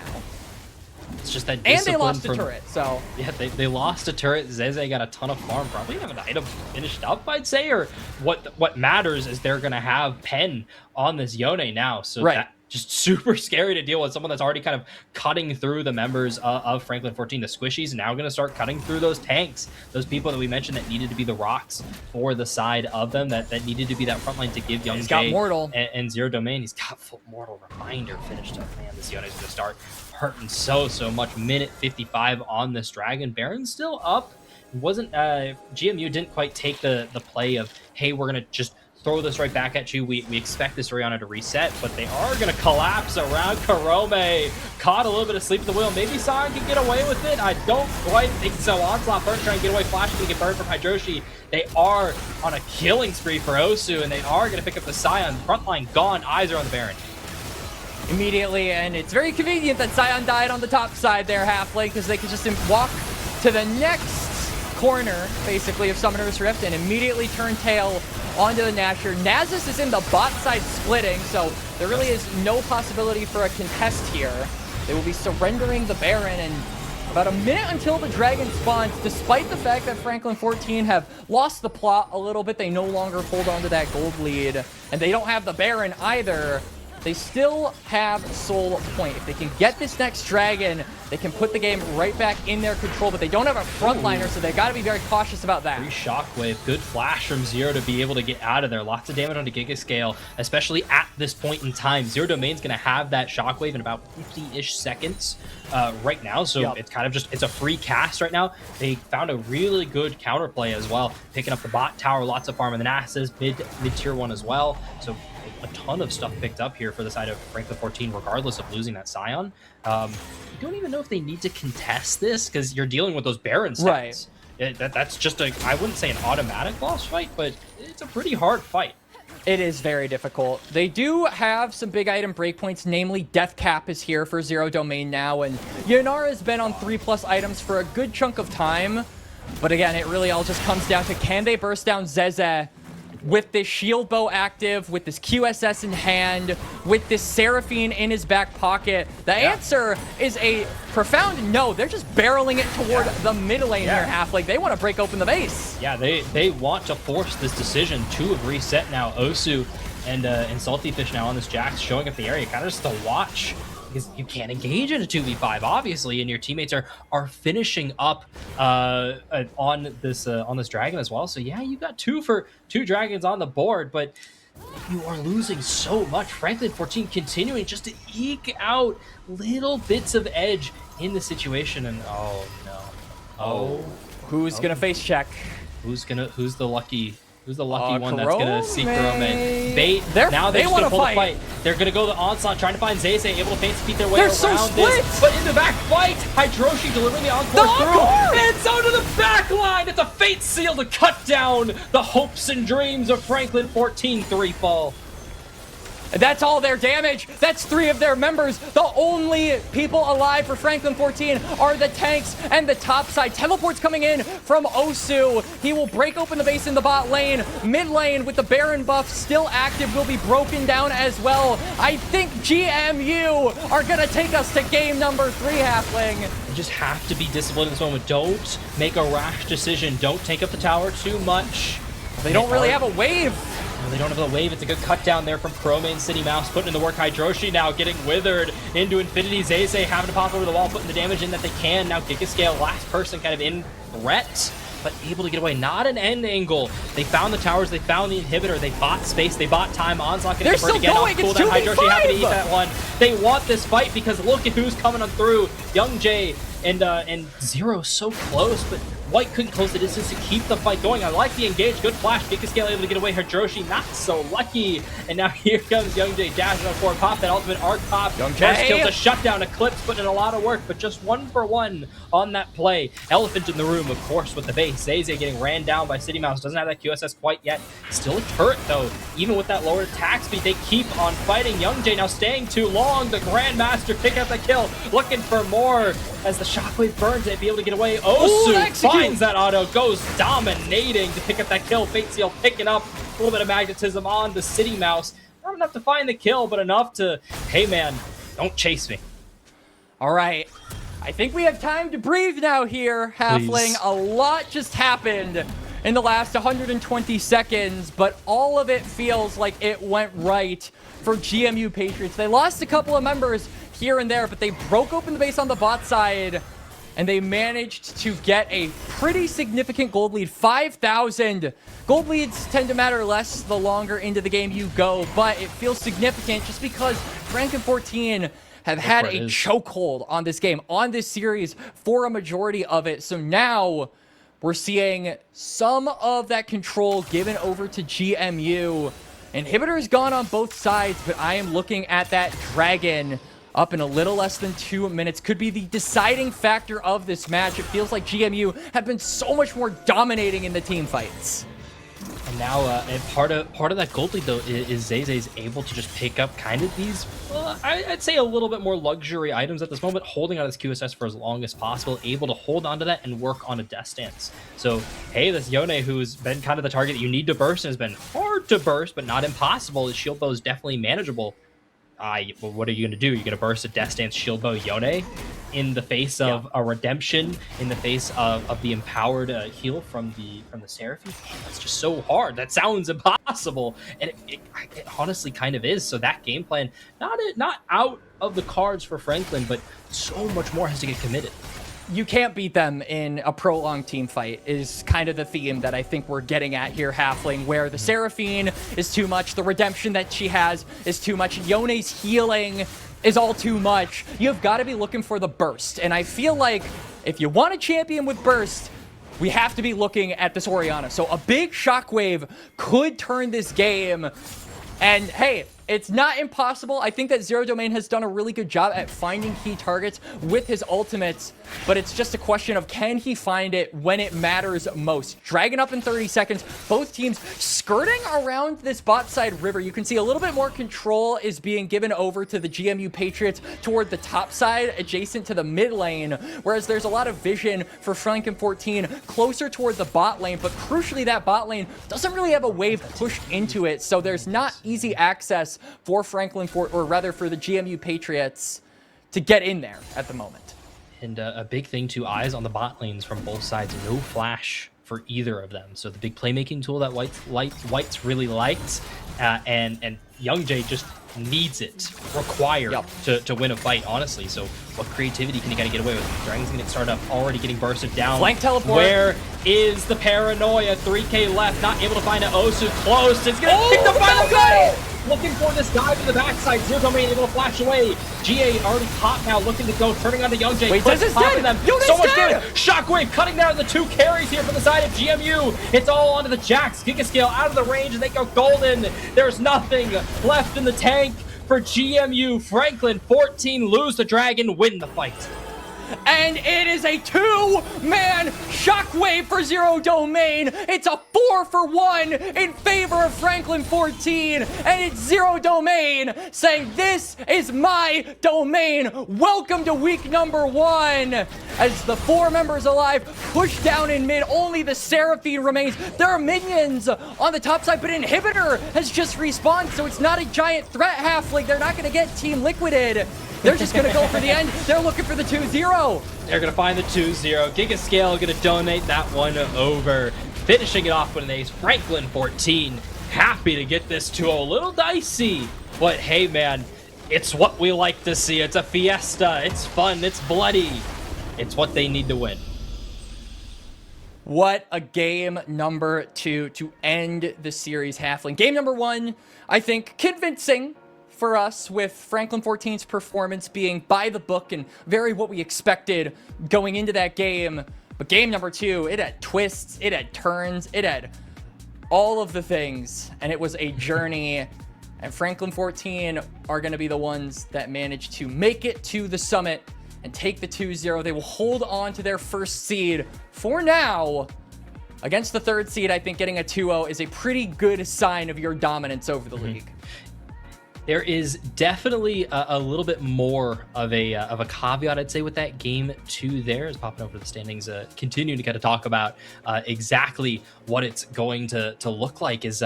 It's just that And they lost discipline a turret, so... Yeah, they lost a turret. Zeze got a ton of farm. Probably have an item finished up, I'd say. Or what matters is they're going to have Pen on this Yone now. So that just super scary to deal with. Someone that's already kind of cutting through the members of Franklin 14. The squishies now going to start cutting through those tanks. Those people that we mentioned that needed to be the rocks for the side of them. That needed to be that front line to give Young Jay Mortal and Zero Domain. He's got full Mortal Reminder finished up. Man, this Yone is going to start hurting so much. Minute 55 on this Dragon. Baron's still up. Wasn't GMU didn't quite take the play of, hey, we're gonna just throw this right back at you. We expect this Orianna to reset, but they are gonna collapse around Karome. Caught a little bit of sleep at the wheel. Maybe Sion can get away with it. I don't quite think so. Onslaught first trying to get away. Flash gonna get burned from Hydroshi. They are on a killing spree for Osu, and they are gonna pick up the Sion. Frontline gone. Eyes are on the Baron immediately, and it's very convenient that Sion died on the top side there, Halfling, because they could just walk to the next corner, basically, of Summoner's Rift and immediately turn tail onto the Nashor. Nasus is in the bot side splitting, so there really is no possibility for a contest here. They will be surrendering the Baron, and about a minute until the Dragon spawns, despite the fact that Franklin 14 have lost the plot a little bit. They no longer hold on to that gold lead, and they don't have the Baron either. They still have Soul Point. If they can get this next Dragon, they can put the game right back in their control, but they don't have a frontliner, so they've got to be very cautious about that. Free Shockwave, good flash from Zero to be able to get out of there. Lots of damage on the Giga Scale, especially at this point in time. Zero Domain's going to have that Shockwave in about 50-ish seconds right now, so it's kind of just, it's a free cast right now. They found a really good counterplay as well, picking up the bot tower, lots of farm in the Nasus, mid-tier one as well, so a ton of stuff picked up here for the side of Franklin 14, regardless of losing that Sion. I don't even know if they need to contest this, because you're dealing with those Baron stats. Right. That's just I wouldn't say an automatic loss fight, but it's a pretty hard fight. It is very difficult. They do have some big item breakpoints, namely Death Cap is here for Zero Domain now, and Yonara has been on 3+ items for a good chunk of time. But again, it really all just comes down to, can they burst down Zeze with this shield bow active, with this QSS in hand, with this Seraphine in his back pocket? The answer is a profound no. They're just barreling it toward the mid lane here, Halfling. They want to break open the base. Yeah, they want to force this decision to have reset now. Osu and Salty Fish now on this Jax, showing up the area, kind of just to watch, because you can't engage in a 2v5, obviously, and your teammates are finishing up on this Dragon as well. So yeah, you got two Dragons on the board, but you are losing so much. Franklin 14 continuing just to eke out little bits of edge in the situation, and oh no, who's gonna face check? Who's the lucky one that's gonna see Karome? Bait. They want to fight. They're gonna go the onslaught, trying to find Zeze, able to fancy feet their way They're around so split. this. But in the back fight, Hydroshi delivering the encore through. And so to the back line. It's a fate seal to cut down the hopes and dreams of Franklin 14. 3 fall. That's all their damage. That's 3 of their members. The only people alive for Franklin 14 are the tanks and the top side. Teleports coming in from Osu. He will break open the base in the bot lane. Mid lane with the Baron buff still active will be broken down as well. I think GMU are going to take us to game number 3, Halfling. You just have to be disciplined in this moment. Don't make a rash decision. Don't take up the tower too much. They don't really have a wave. They don't have the wave. It's a good cut down there from Chrome and City Mouse, putting in the work. Hydroshi now getting withered into infinity. Zeze having to pop over the wall, putting the damage in that they can. Now Giga Scale, last person kind of in threat, but able to get away. Not an end angle. They found the towers. They found the inhibitor. They bought space. They bought time. Onslaught getting converted again. Going. Cool down. Hydroshi having to eat that one. They want this fight because look at who's coming on through. Young Jay and Zero so close, but White couldn't close the distance to keep the fight going. I like the engage. Good flash. Giga Scale able to get away. Hydroshi not so lucky. And now here comes Young Jay dashing on forward. Pop that ultimate arc pop. Young Jay. First kill to shut down Eclipse, putting in a lot of work, but just 1 for 1 on that play. Elephant in the room, of course, with the base. Zeze getting ran down by City Mouse. Doesn't have that QSS quite yet. Still a turret, though. Even with that lower attack speed, they keep on fighting. Young Jay now staying too long. The Grandmaster pick up the kill. Looking for more. as the shockwave burns it, be able to get away. Ooh, Osu execute. finds that auto, goes dominating to pick up that kill. Fate Seal picking up a little bit of magnetism on the City Mouse. Not enough to find the kill, but enough to, hey man, don't chase me. All right. I think we have time to breathe now here, Halfling. Please. A lot just happened in the last 120 seconds, but all of it feels like it went right for GMU Patriots. They lost a couple of members here and there, but they broke open the base on the bot side, and they managed to get a pretty significant gold lead. 5,000. Gold leads tend to matter less the longer into the game you go, but it feels significant just because Franklin 14 have had a chokehold on this game, on this series for a majority of it. So now we're seeing some of that control given over to GMU. Inhibitor is gone on both sides, but I am looking at that Dragon up in a little less than 2 minutes. Could be the deciding factor of this match. It feels like GMU have been so much more dominating in the team fights. And now, and part of that gold lead, though, is Zay's able to just pick up kind of these, I'd say a little bit more luxury items at this moment, holding on his QSS for as long as possible, able to hold onto that and work on a death stance. So, hey, this Yone, who's been kind of the target that you need to burst, and has been hard to burst, but not impossible. His shield bow is definitely manageable. Well, what are you going to do? You're going to burst a death stance shield bow Yone in the face of a redemption, in the face of the empowered heal from the Seraphim. That's just so hard. That sounds impossible, and it honestly kind of is. So that game plan, not out of the cards for Franklin, but so much more has to get committed. You can't beat them in a prolonged team fight is kind of the theme that I think we're getting at here, Halfling, where the Seraphine is too much, the redemption that she has is too much, Yone's healing is all too much. You've got to be looking for the burst, and I feel like if you want a champion with burst, we have to be looking at this Orianna. So a big shockwave could turn this game, and hey, it's not impossible. I think that Zero Domain has done a really good job at finding key targets with his ultimates, but it's just a question of can he find it when it matters most. Dragon up in 30 seconds. Both teams skirting around this bot side river. You can see a little bit more control is being given over to the GMU Patriots toward the top side, adjacent to the mid lane, whereas there's a lot of vision for Franken 14 closer toward the bot lane, but crucially that bot lane doesn't really have a wave pushed into it, so there's not easy access for Franklin, or rather for the GMU Patriots to get in there at the moment. And a big thing too, eyes on the bot lanes from both sides. No flash for either of them. So the big playmaking tool that White's really liked, and Young Jay just needs it, required to win a fight, honestly. So what creativity can he kind of get away with? Dragon's gonna start up, already getting bursted down. Flank teleport. Where is the paranoia? 3K left, not able to find an Osu close. It's gonna pick the final goal! Looking for this dive to the backside. Zero Domain able to flash away. GA already popped now, looking to go, turning on to Young Jay. Wait, this is dead! Them. Yone's So much dead! damage. Shockwave cutting down the two carries here from the side of GMU. It's all onto the Jax. Gigascale out of the range, and they go golden. There's nothing left in the tank for GMU. Franklin 14 lose the Dragon, win the fight. And it is a two-man shockwave for Zero Domain. It's a 4-for-1 in favor of Franklin 14. And it's Zero Domain saying, this is my domain. Welcome to week number 1. As the 4 members alive push down in mid, only the Seraphine remains. There are minions on the top side, but Inhibitor has just respawned, so it's not a giant threat, Halfling. They're not going to get team liquidated. They're just going to go for the end. They're looking for the 2-0. They're going to find the 2-0. Gigascale going to donate that one over. Finishing it off with an ace. Franklin 14 happy to get this 2-0. A little dicey, but hey, man, it's what we like to see. It's a fiesta. It's fun. It's bloody. It's what they need to win. What a game number 2 to end the series, Halfling. Game number 1, I think, convincing for us, with Franklin 14's performance being by the book and very what we expected going into that game. But game number 2, it had twists, it had turns, it had all of the things, and it was a journey. And Franklin 14 are going to be the ones that manage to make it to the summit and take the 2-0. They will hold on to their first seed for now. Against the 3rd seed, I think getting a 2-0 is a pretty good sign of your dominance over the league. There is definitely a little bit more of a caveat, I'd say, with that game two. There is popping over the standings, continuing to kind of talk about exactly what it's going to look like. Is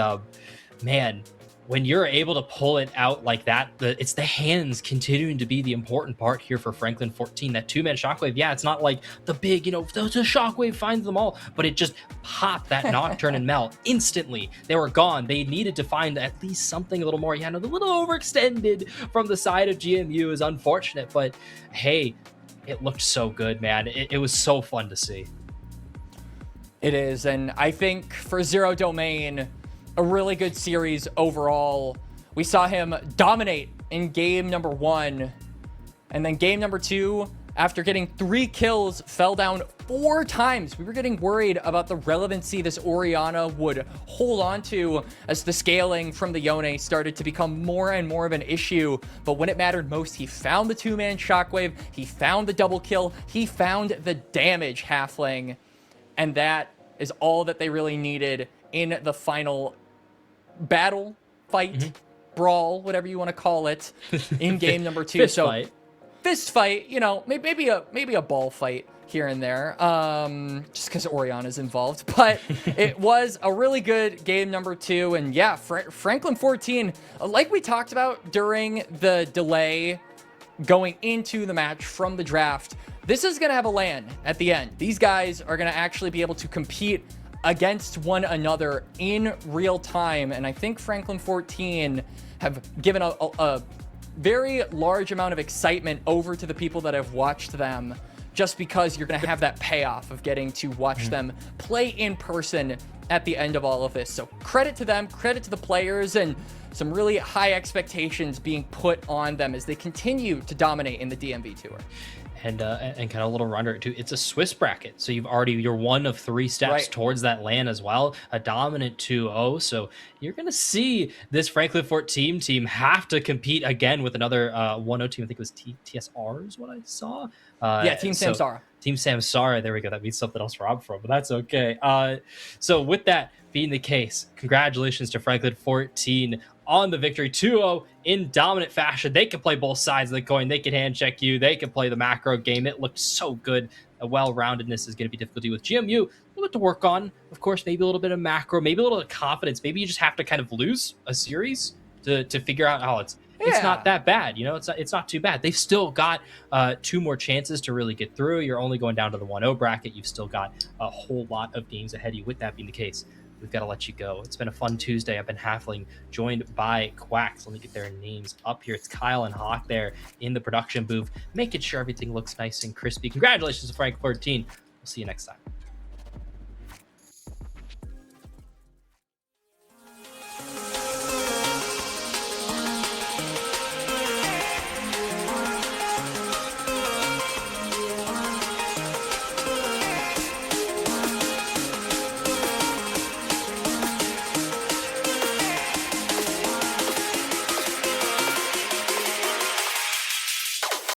man, when you're able to pull it out like that, it's the hands continuing to be the important part here for Franklin 14. That two-man shockwave, yeah, it's not like the big, the shockwave finds them all, but it just popped that Nocturne and Mel instantly. They were gone. They needed to find at least something a little more. Yeah, no, the little overextended from the side of GMU is unfortunate, but hey, it looked so good, man. It was so fun to see. It is, and I think for Zero Domain, a really good series overall. We saw him dominate in game number 1, and then game number 2, after getting 3 kills, fell down 4 times. We were getting worried about the relevancy this Orianna would hold on to as the scaling from the Yone started to become more and more of an issue. But when it mattered most, he found the 2-man shockwave, he found the double kill, he found the damage halfling, and that is all that they really needed in the final battle, fight, brawl, whatever you want to call it, in game number 2. Fist fight. Fist fight, maybe a ball fight here and there, just because Orianna's involved. But it was a really good game number 2, and yeah, Franklin 14, like we talked about during the delay going into the match from the draft, this is going to have a LAN at the end. These guys are going to actually be able to compete against one another in real time, and I think Franklin 14 have given a very large amount of excitement over to the people that have watched them, just because you're going to have that payoff of getting to watch them play in person at the end of all of this. So credit to them, credit to the players, and some really high expectations being put on them as they continue to dominate in the DMV Tour. And kind of a little reminder too, it's a Swiss bracket, so you're one of 3 steps towards that LAN as well, a dominant 2-0. So you're gonna see this Franklin 14 team have to compete again with another 1-0 team. I think it was TSR is what I saw. Team Samsara. Team Samsara. There we go. That means something else where I'm from, but that's okay. So with that being the case, congratulations to Franklin 14 on the victory, 2-0 in dominant fashion. They can play both sides of the coin. They can hand check you. They can play the macro game. It looked so good. A well-roundedness is going to be difficulty with GMU. A little bit to work on. Of course, maybe a little bit of macro, maybe a little bit of confidence. Maybe you just have to kind of lose a series to figure out how it's not that bad. It's not too bad. They've still got 2 more chances to really get through. You're only going down to the 1-0 bracket. You've still got a whole lot of games ahead of you. With that being the case, we've got to let you go. It's been a fun Tuesday. I've been Halfling, joined by Quax. Let me get their names up here. It's Kyle and Hawk there in the production booth, making sure everything looks nice and crispy. Congratulations to Frank 14. We'll see you next time.